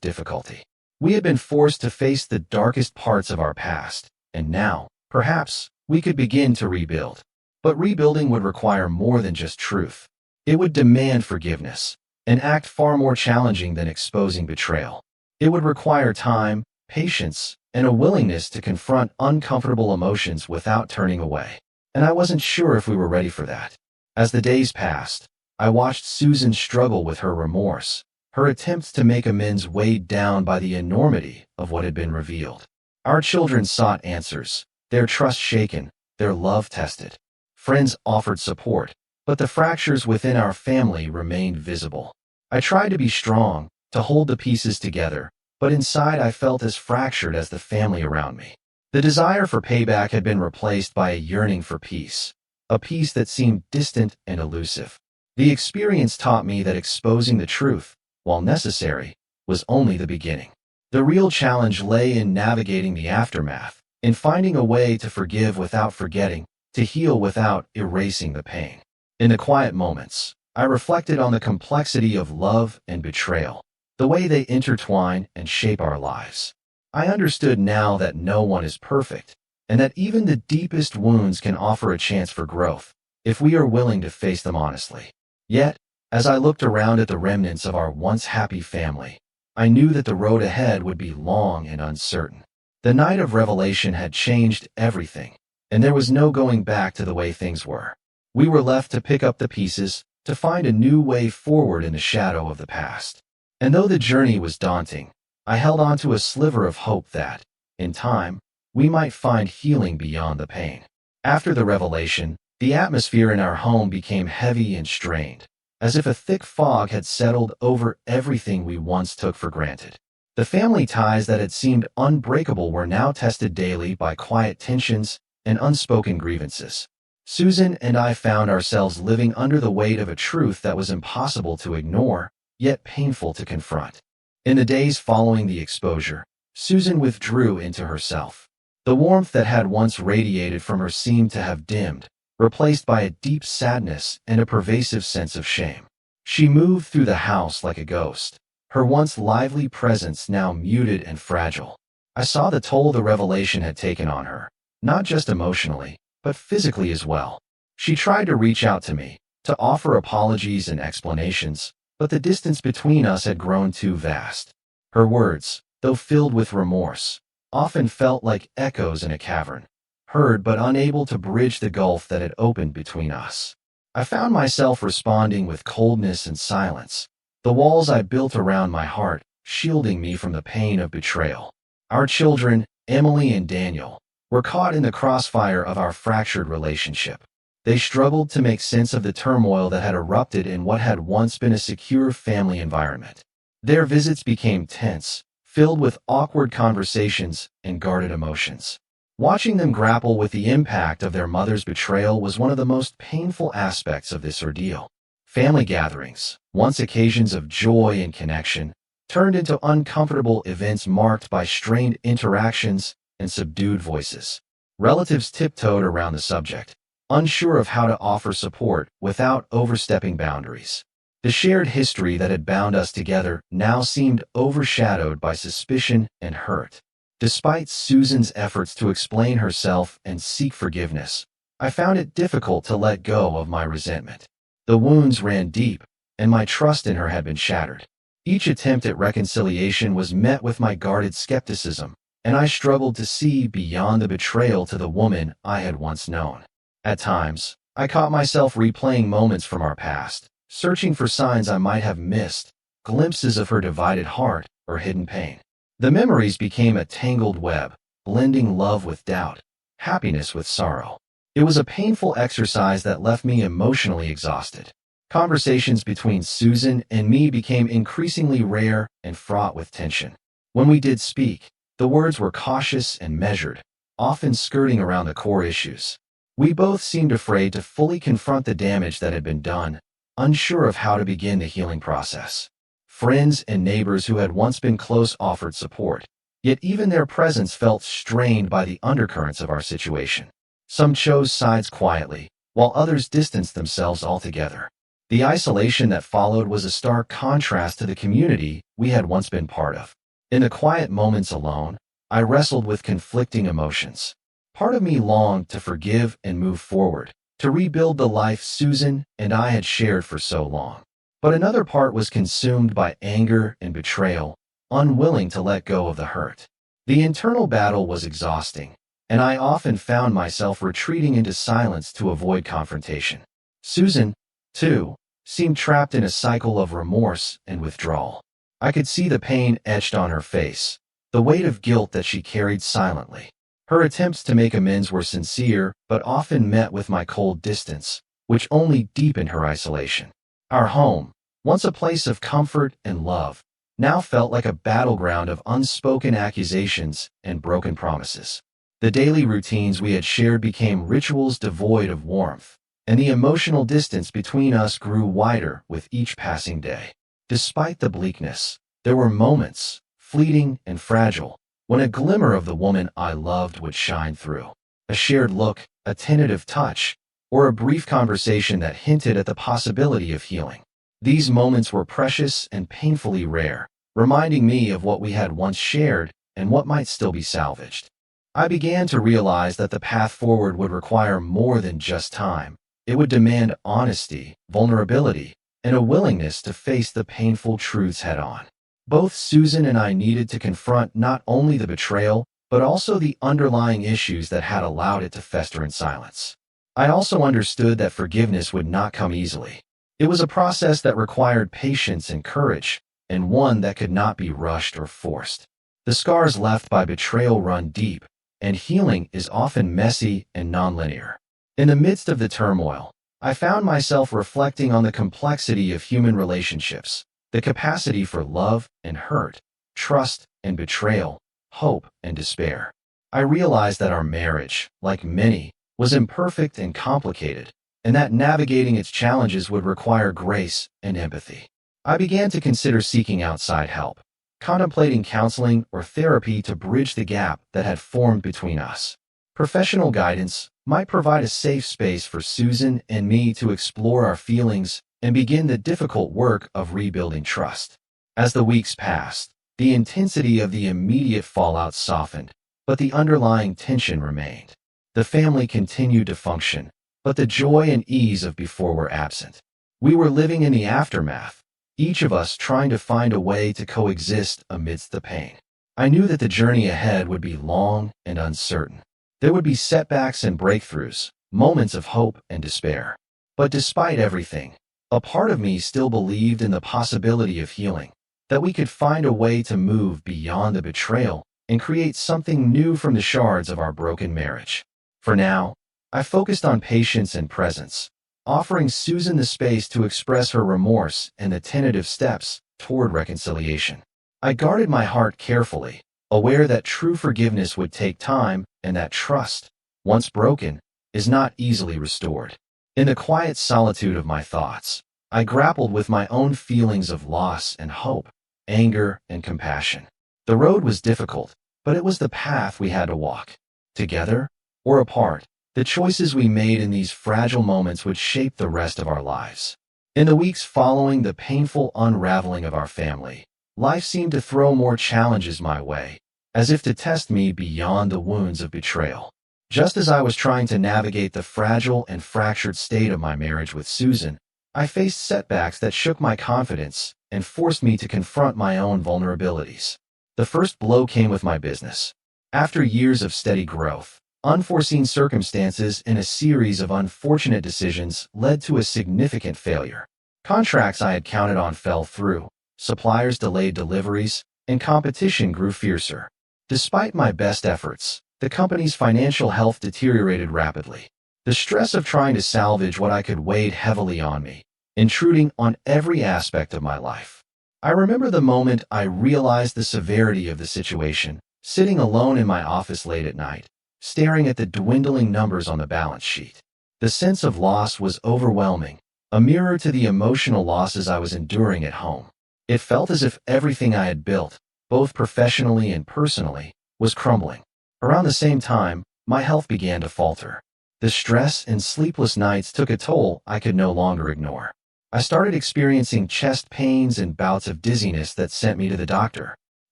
difficulty. We had been forced to face the darkest parts of our past, and now, perhaps, we could begin to rebuild. But rebuilding would require more than just truth. It would demand forgiveness, an act far more challenging than exposing betrayal. It would require time, patience, and a willingness to confront uncomfortable emotions without turning away. And I wasn't sure if we were ready for that. As the days passed, I watched Susan struggle with her remorse, her attempts to make amends weighed down by the enormity of what had been revealed. Our children sought answers, their trust shaken, their love tested. Friends offered support, but the fractures within our family remained visible. I tried to be strong, to hold the pieces together, but inside I felt as fractured as the family around me. The desire for payback had been replaced by a yearning for peace, a peace that seemed distant and elusive. The experience taught me that exposing the truth, while necessary, was only the beginning. The real challenge lay in navigating the aftermath, in finding a way to forgive without forgetting, to heal without erasing the pain. In the quiet moments, I reflected on the complexity of love and betrayal, the way they intertwine and shape our lives. I understood now that no one is perfect, and that even the deepest wounds can offer a chance for growth, if we are willing to face them honestly. Yet, as I looked around at the remnants of our once happy family, I knew that the road ahead would be long and uncertain. The night of revelation had changed everything, and there was no going back to the way things were. We were left to pick up the pieces, to find a new way forward in the shadow of the past. And though the journey was daunting, I held on to a sliver of hope that, in time, we might find healing beyond the pain. After the revelation, the atmosphere in our home became heavy and strained, as if a thick fog had settled over everything we once took for granted. The family ties that had seemed unbreakable were now tested daily by quiet tensions and unspoken grievances. Susan and I found ourselves living under the weight of a truth that was impossible to ignore, yet painful to confront. In the days following the exposure, Susan withdrew into herself. The warmth that had once radiated from her seemed to have dimmed, replaced by a deep sadness and a pervasive sense of shame. She moved through the house like a ghost, her once lively presence now muted and fragile. I saw the toll the revelation had taken on her, not just emotionally, but physically as well. She tried to reach out to me, to offer apologies and explanations, but the distance between us had grown too vast. Her words, though filled with remorse, often felt like echoes in a cavern, heard but unable to bridge the gulf that had opened between us. I found myself responding with coldness and silence, the walls I built around my heart shielding me from the pain of betrayal. Our children, Emily and Daniel, were caught in the crossfire of our fractured relationship. They struggled to make sense of the turmoil that had erupted in what had once been a secure family environment. Their visits became tense, filled with awkward conversations and guarded emotions. Watching them grapple with the impact of their mother's betrayal was one of the most painful aspects of this ordeal. Family gatherings, once occasions of joy and connection, turned into uncomfortable events marked by strained interactions and subdued voices. Relatives tiptoed around the subject, unsure of how to offer support without overstepping boundaries. The shared history that had bound us together now seemed overshadowed by suspicion and hurt. Despite Susan's efforts to explain herself and seek forgiveness, I found it difficult to let go of my resentment. The wounds ran deep, and my trust in her had been shattered. Each attempt at reconciliation was met with my guarded skepticism, and I struggled to see beyond the betrayal to the woman I had once known. At times, I caught myself replaying moments from our past, searching for signs I might have missed, glimpses of her divided heart or hidden pain. The memories became a tangled web, blending love with doubt, happiness with sorrow. It was a painful exercise that left me emotionally exhausted. Conversations between Susan and me became increasingly rare and fraught with tension. When we did speak, the words were cautious and measured, often skirting around the core issues. We both seemed afraid to fully confront the damage that had been done, unsure of how to begin the healing process. Friends and neighbors who had once been close offered support, yet even their presence felt strained by the undercurrents of our situation. Some chose sides quietly, while others distanced themselves altogether. The isolation that followed was a stark contrast to the community we had once been part of. In the quiet moments alone, I wrestled with conflicting emotions. Part of me longed to forgive and move forward, to rebuild the life Susan and I had shared for so long. But another part was consumed by anger and betrayal, unwilling to let go of the hurt. The internal battle was exhausting, and I often found myself retreating into silence to avoid confrontation. Susan, too, seemed trapped in a cycle of remorse and withdrawal. I could see the pain etched on her face, the weight of guilt that she carried silently. Her attempts to make amends were sincere, but often met with my cold distance, which only deepened her isolation. Our home, once a place of comfort and love, now felt like a battleground of unspoken accusations and broken promises. The daily routines we had shared became rituals devoid of warmth, and the emotional distance between us grew wider with each passing day. Despite the bleakness, there were moments, fleeting and fragile, when a glimmer of the woman I loved would shine through. A shared look, a tentative touch, or a brief conversation that hinted at the possibility of healing. These moments were precious and painfully rare, reminding me of what we had once shared and what might still be salvaged. I began to realize that the path forward would require more than just time. It would demand honesty, vulnerability, and a willingness to face the painful truths head-on. Both Susan and I needed to confront not only the betrayal, but also the underlying issues that had allowed it to fester in silence. I also understood that forgiveness would not come easily. It was a process that required patience and courage, and one that could not be rushed or forced. The scars left by betrayal run deep, and healing is often messy and nonlinear. In the midst of the turmoil, I found myself reflecting on the complexity of human relationships, the capacity for love and hurt, trust and betrayal, hope and despair. I realized that our marriage, like many, was imperfect and complicated, and that navigating its challenges would require grace and empathy. I began to consider seeking outside help, contemplating counseling or therapy to bridge the gap that had formed between us. Professional guidance might provide a safe space for Susan and me to explore our feelings and begin the difficult work of rebuilding trust. As the weeks passed, the intensity of the immediate fallout softened, but the underlying tension remained. The family continued to function, but the joy and ease of before were absent. We were living in the aftermath, each of us trying to find a way to coexist amidst the pain. I knew that the journey ahead would be long and uncertain. There would be setbacks and breakthroughs, moments of hope and despair. But despite everything, a part of me still believed in the possibility of healing, that we could find a way to move beyond the betrayal and create something new from the shards of our broken marriage. For now, I focused on patience and presence, offering Susan the space to express her remorse and the tentative steps toward reconciliation. I guarded my heart carefully, aware that true forgiveness would take time and that trust, once broken, is not easily restored. In the quiet solitude of my thoughts, I grappled with my own feelings of loss and hope, anger and compassion. The road was difficult, but it was the path we had to walk. Together or apart, the choices we made in these fragile moments would shape the rest of our lives. In the weeks following the painful unraveling of our family, life seemed to throw more challenges my way, as if to test me beyond the wounds of betrayal. Just as I was trying to navigate the fragile and fractured state of my marriage with Susan, I faced setbacks that shook my confidence and forced me to confront my own vulnerabilities. The first blow came with my business. After years of steady growth, unforeseen circumstances and a series of unfortunate decisions led to a significant failure. Contracts I had counted on fell through, suppliers delayed deliveries, and competition grew fiercer. Despite my best efforts, the company's financial health deteriorated rapidly. The stress of trying to salvage what I could weighed heavily on me, intruding on every aspect of my life. I remember the moment I realized the severity of the situation, sitting alone in my office late at night, staring at the dwindling numbers on the balance sheet. The sense of loss was overwhelming, a mirror to the emotional losses I was enduring at home. It felt as if everything I had built, both professionally and personally, was crumbling. Around the same time, my health began to falter. The stress and sleepless nights took a toll I could no longer ignore. I started experiencing chest pains and bouts of dizziness that sent me to the doctor.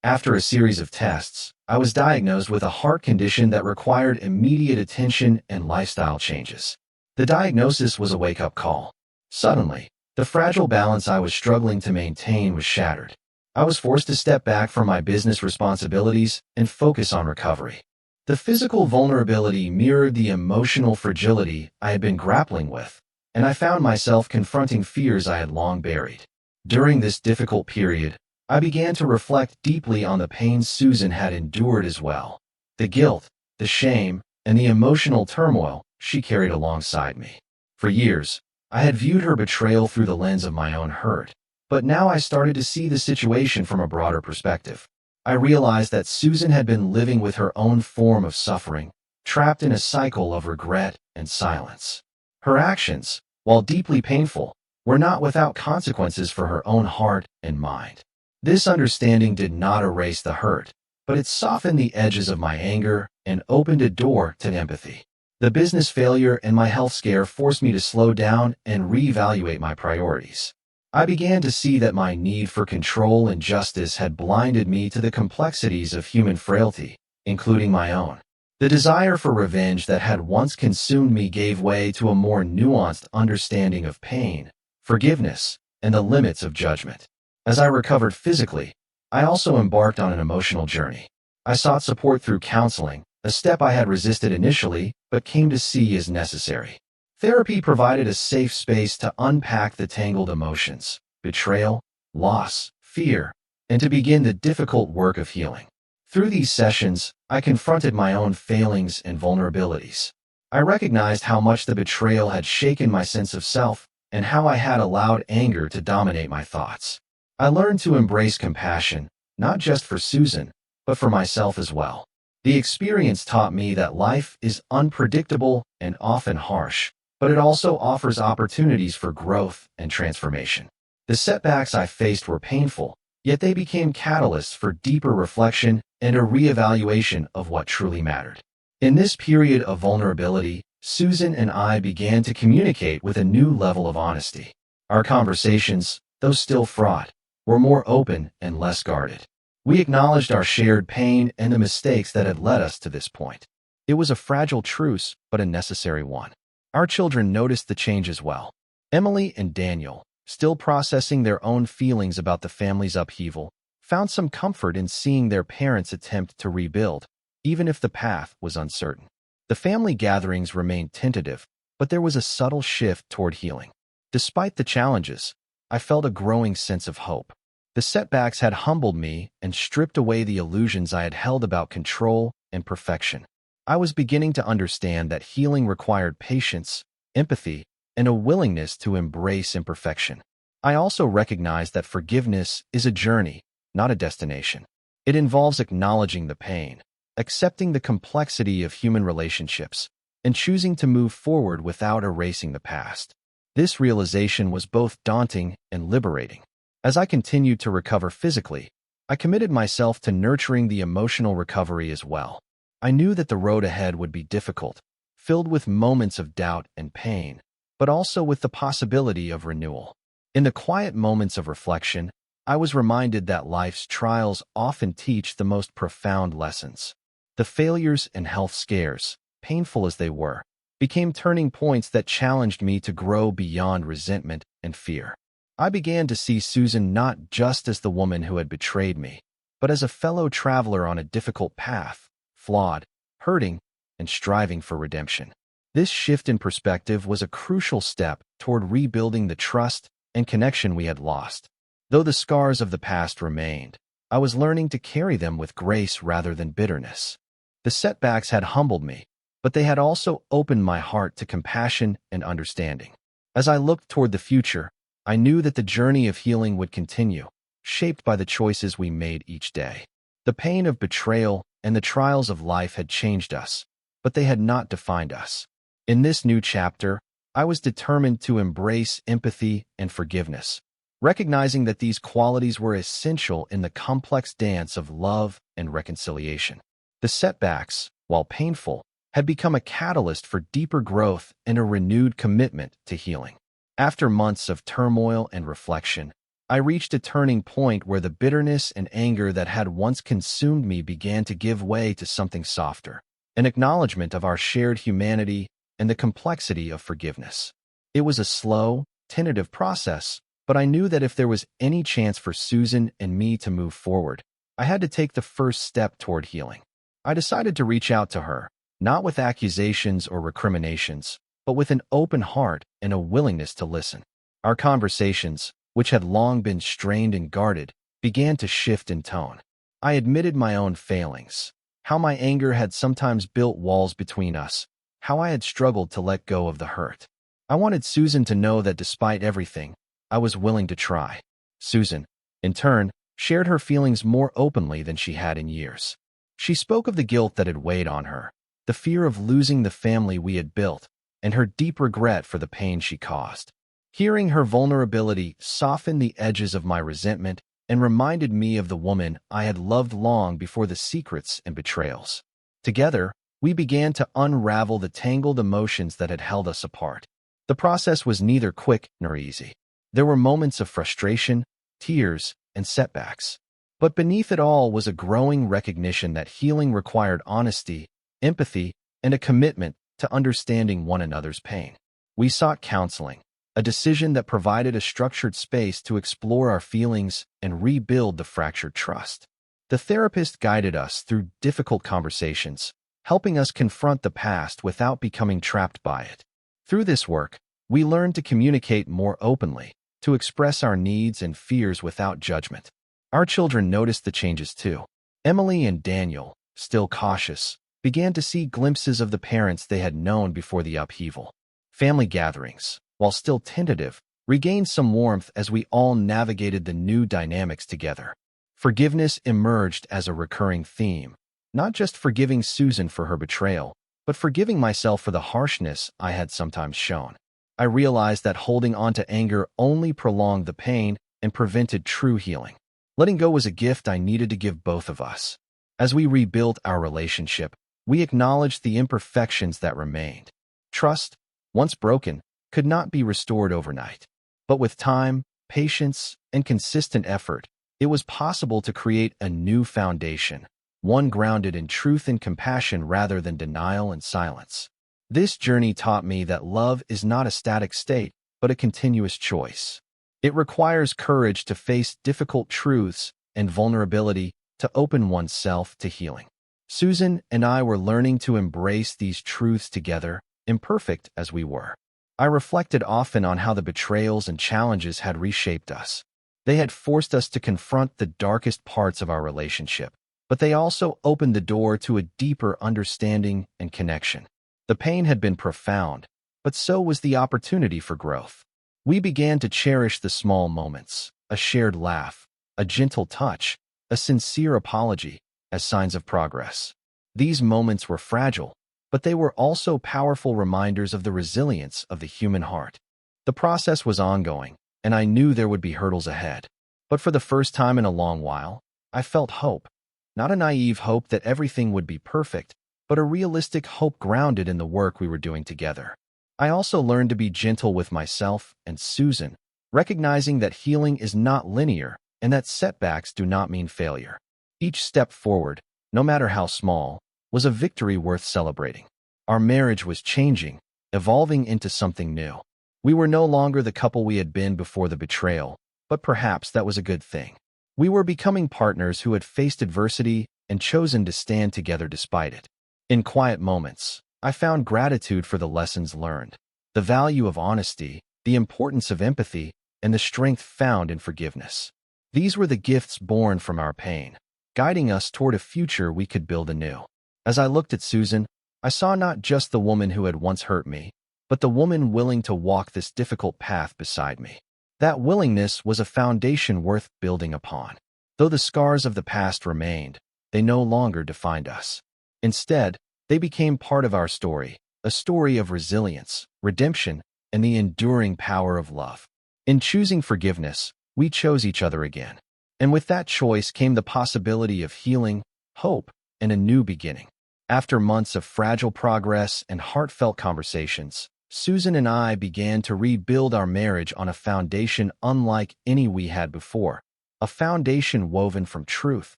After a series of tests, I was diagnosed with a heart condition that required immediate attention and lifestyle changes. The diagnosis was a wake-up call. Suddenly, the fragile balance I was struggling to maintain was shattered. I was forced to step back from my business responsibilities and focus on recovery. The physical vulnerability mirrored the emotional fragility I had been grappling with, and I found myself confronting fears I had long buried. During this difficult period, I began to reflect deeply on the pain Susan had endured as well. The guilt, the shame, and the emotional turmoil she carried alongside me. For years, I had viewed her betrayal through the lens of my own hurt, but now I started to see the situation from a broader perspective. I realized that Susan had been living with her own form of suffering, trapped in a cycle of regret and silence. Her actions, while deeply painful, were not without consequences for her own heart and mind. This understanding did not erase the hurt, but it softened the edges of my anger and opened a door to empathy. The business failure and my health scare forced me to slow down and reevaluate my priorities. I began to see that my need for control and justice had blinded me to the complexities of human frailty, including my own. The desire for revenge that had once consumed me gave way to a more nuanced understanding of pain, forgiveness, and the limits of judgment. As I recovered physically, I also embarked on an emotional journey. I sought support through counseling, a step I had resisted initially but came to see as necessary. Therapy provided a safe space to unpack the tangled emotions, betrayal, loss, fear, and to begin the difficult work of healing. Through these sessions, I confronted my own failings and vulnerabilities. I recognized how much the betrayal had shaken my sense of self and how I had allowed anger to dominate my thoughts. I learned to embrace compassion, not just for Susan, but for myself as well. The experience taught me that life is unpredictable and often harsh, but it also offers opportunities for growth and transformation. The setbacks I faced were painful, yet they became catalysts for deeper reflection and a reevaluation of what truly mattered. In this period of vulnerability, Susan and I began to communicate with a new level of honesty. Our conversations, though still fraught, were more open and less guarded. We acknowledged our shared pain and the mistakes that had led us to this point. It was a fragile truce, but a necessary one. Our children noticed the change as well. Emily and Daniel, still processing their own feelings about the family's upheaval, found some comfort in seeing their parents attempt to rebuild, even if the path was uncertain. The family gatherings remained tentative, but there was a subtle shift toward healing. Despite the challenges, I felt a growing sense of hope. The setbacks had humbled me and stripped away the illusions I had held about control and perfection. I was beginning to understand that healing required patience, empathy, and a willingness to embrace imperfection. I also recognized that forgiveness is a journey, not a destination. It involves acknowledging the pain, accepting the complexity of human relationships, and choosing to move forward without erasing the past. This realization was both daunting and liberating. As I continued to recover physically, I committed myself to nurturing the emotional recovery as well. I knew that the road ahead would be difficult, filled with moments of doubt and pain, but also with the possibility of renewal. In the quiet moments of reflection, I was reminded that life's trials often teach the most profound lessons. The failures and health scares, painful as they were, became turning points that challenged me to grow beyond resentment and fear. I began to see Susan not just as the woman who had betrayed me, but as a fellow traveler on a difficult path, flawed, hurting, and striving for redemption. This shift in perspective was a crucial step toward rebuilding the trust and connection we had lost. Though the scars of the past remained, I was learning to carry them with grace rather than bitterness. The setbacks had humbled me, but they had also opened my heart to compassion and understanding. As I looked toward the future, I knew that the journey of healing would continue, shaped by the choices we made each day. The pain of betrayal and the trials of life had changed us, but they had not defined us. In this new chapter, I was determined to embrace empathy and forgiveness, recognizing that these qualities were essential in the complex dance of love and reconciliation. The setbacks, while painful, had become a catalyst for deeper growth and a renewed commitment to healing. After months of turmoil and reflection, I reached a turning point where the bitterness and anger that had once consumed me began to give way to something softer, an acknowledgement of our shared humanity and the complexity of forgiveness. It was a slow, tentative process, but I knew that if there was any chance for Susan and me to move forward, I had to take the first step toward healing. I decided to reach out to her, not with accusations or recriminations, but with an open heart and a willingness to listen. Our conversations, which had long been strained and guarded, began to shift in tone. I admitted my own failings, how my anger had sometimes built walls between us, how I had struggled to let go of the hurt. I wanted Susan to know that despite everything, I was willing to try. Susan, in turn, shared her feelings more openly than she had in years. She spoke of the guilt that had weighed on her, the fear of losing the family we had built, and her deep regret for the pain she caused. Hearing her vulnerability softened the edges of my resentment and reminded me of the woman I had loved long before the secrets and betrayals. Together, we began to unravel the tangled emotions that had held us apart. The process was neither quick nor easy. There were moments of frustration, tears, and setbacks. But beneath it all was a growing recognition that healing required honesty, empathy, and a commitment to understanding one another's pain. We sought counseling, a decision that provided a structured space to explore our feelings and rebuild the fractured trust. The therapist guided us through difficult conversations, helping us confront the past without becoming trapped by it. Through this work, we learned to communicate more openly, to express our needs and fears without judgment. Our children noticed the changes too. Emily and Daniel, still cautious, began to see glimpses of the parents they had known before the upheaval. Family gatherings, while still tentative, regained some warmth as we all navigated the new dynamics together. Forgiveness emerged as a recurring theme, not just forgiving Susan for her betrayal, but forgiving myself for the harshness I had sometimes shown. I realized that holding on to anger only prolonged the pain and prevented true healing. Letting go was a gift I needed to give both of us. As we rebuilt our relationship, We acknowledged the imperfections that remained. Trust, once broken, could not be restored overnight. But with time, patience, and consistent effort, it was possible to create a new foundation, one grounded in truth and compassion rather than denial and silence. This journey taught me that love is not a static state, but a continuous choice. It requires courage to face difficult truths and vulnerability to open oneself to healing. Susan and I were learning to embrace these truths together, imperfect as we were. I reflected often on how the betrayals and challenges had reshaped us. They had forced us to confront the darkest parts of our relationship, but they also opened the door to a deeper understanding and connection. The pain had been profound, but so was the opportunity for growth. We began to cherish the small moments, a shared laugh, a gentle touch, a sincere apology, as signs of progress. These moments were fragile, but they were also powerful reminders of the resilience of the human heart. The process was ongoing, and I knew there would be hurdles ahead. But for the first time in a long while, I felt hope. Not a naive hope that everything would be perfect, but a realistic hope grounded in the work we were doing together. I also learned to be gentle with myself and Susan, recognizing that healing is not linear and that setbacks do not mean failure. Each step forward, no matter how small, was a victory worth celebrating. Our marriage was changing, evolving into something new. We were no longer the couple we had been before the betrayal, but perhaps that was a good thing. We were becoming partners who had faced adversity and chosen to stand together despite it. In quiet moments, I found gratitude for the lessons learned, the value of honesty, the importance of empathy, and the strength found in forgiveness. These were the gifts born from our pain, guiding us toward a future we could build anew. As I looked at Susan, I saw not just the woman who had once hurt me, but the woman willing to walk this difficult path beside me. That willingness was a foundation worth building upon. Though the scars of the past remained, they no longer defined us. Instead, they became part of our story, a story of resilience, redemption, and the enduring power of love. In choosing forgiveness, we chose each other again. And with that choice came the possibility of healing, hope, and a new beginning. After months of fragile progress and heartfelt conversations, Susan and I began to rebuild our marriage on a foundation unlike any we had before, a foundation woven from truth,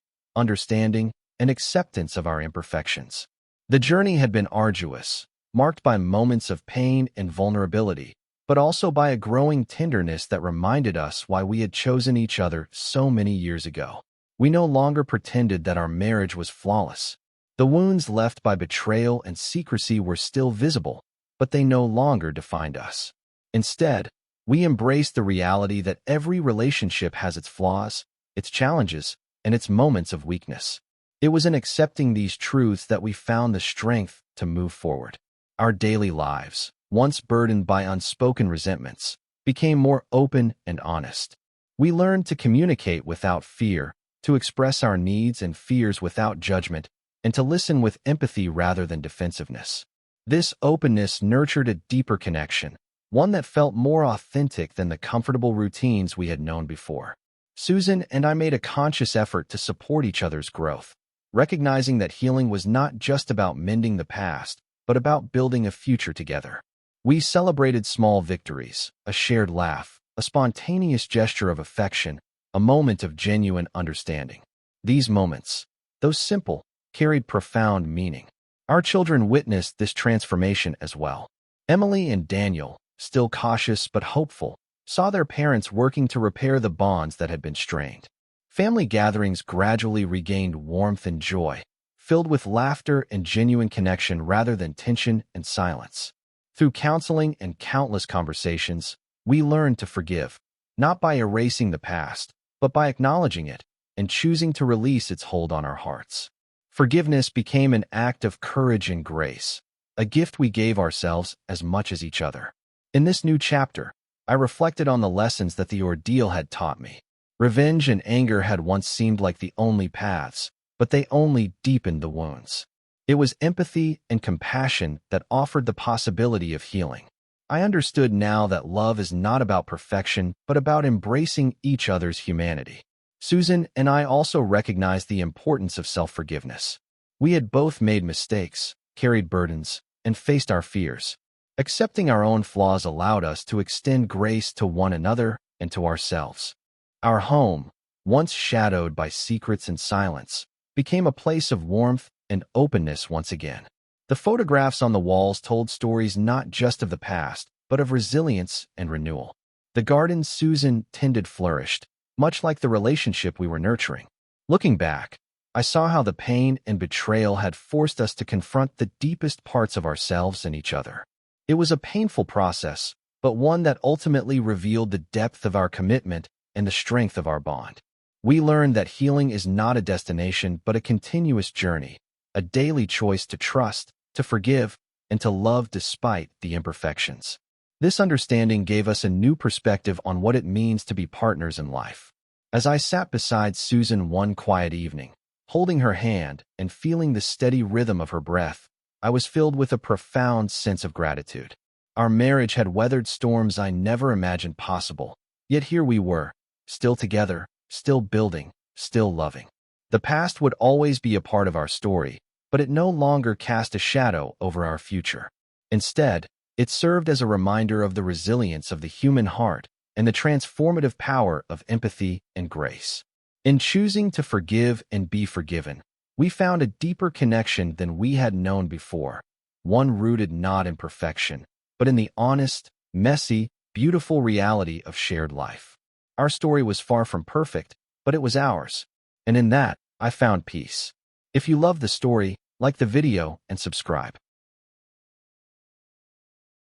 understanding, and acceptance of our imperfections. The journey had been arduous, marked by moments of pain and vulnerability, but also by a growing tenderness that reminded us why we had chosen each other so many years ago. We no longer pretended that our marriage was flawless. The wounds left by betrayal and secrecy were still visible, but they no longer defined us. Instead, we embraced the reality that every relationship has its flaws, its challenges, and its moments of weakness. It was in accepting these truths that we found the strength to move forward. Our daily lives, once burdened by unspoken resentments, became more open and honest. We learned to communicate without fear, to express our needs and fears without judgment, and to listen with empathy rather than defensiveness. This openness nurtured a deeper connection, one that felt more authentic than the comfortable routines we had known before. Susan and I made a conscious effort to support each other's growth, recognizing that healing was not just about mending the past, but about building a future together. We celebrated small victories, a shared laugh, a spontaneous gesture of affection, a moment of genuine understanding. These moments, though simple, carried profound meaning. Our children witnessed this transformation as well. Emily and Daniel, still cautious but hopeful, saw their parents working to repair the bonds that had been strained. Family gatherings gradually regained warmth and joy, filled with laughter and genuine connection rather than tension and silence. Through counseling and countless conversations, we learned to forgive, not by erasing the past, but by acknowledging it and choosing to release its hold on our hearts. Forgiveness became an act of courage and grace, a gift we gave ourselves as much as each other. In this new chapter, I reflected on the lessons that the ordeal had taught me. Revenge and anger had once seemed like the only paths, but they only deepened the wounds. It was empathy and compassion that offered the possibility of healing. I understood now that love is not about perfection, but about embracing each other's humanity. Susan and I also recognized the importance of self-forgiveness. We had both made mistakes, carried burdens, and faced our fears. Accepting our own flaws allowed us to extend grace to one another and to ourselves. Our home, once shadowed by secrets and silence, became a place of warmth and openness once again. The photographs on the walls told stories not just of the past, but of resilience and renewal. The garden Susan tended flourished, much like the relationship we were nurturing. Looking back, I saw how the pain and betrayal had forced us to confront the deepest parts of ourselves and each other. It was a painful process, but one that ultimately revealed the depth of our commitment and the strength of our bond. We learned that healing is not a destination but a continuous journey, a daily choice to trust, to forgive, and to love despite the imperfections. This understanding gave us a new perspective on what it means to be partners in life. As I sat beside Susan one quiet evening, holding her hand and feeling the steady rhythm of her breath, I was filled with a profound sense of gratitude. Our marriage had weathered storms I never imagined possible, yet here we were, still together, still building, still loving. The past would always be a part of our story, but it no longer cast a shadow over our future. Instead, it served as a reminder of the resilience of the human heart and the transformative power of empathy and grace. In choosing to forgive and be forgiven, we found a deeper connection than we had known before, one rooted not in perfection, but in the honest, messy, beautiful reality of shared life. Our story was far from perfect, but it was ours, and in that, I found peace. If you love the story, like the video and subscribe.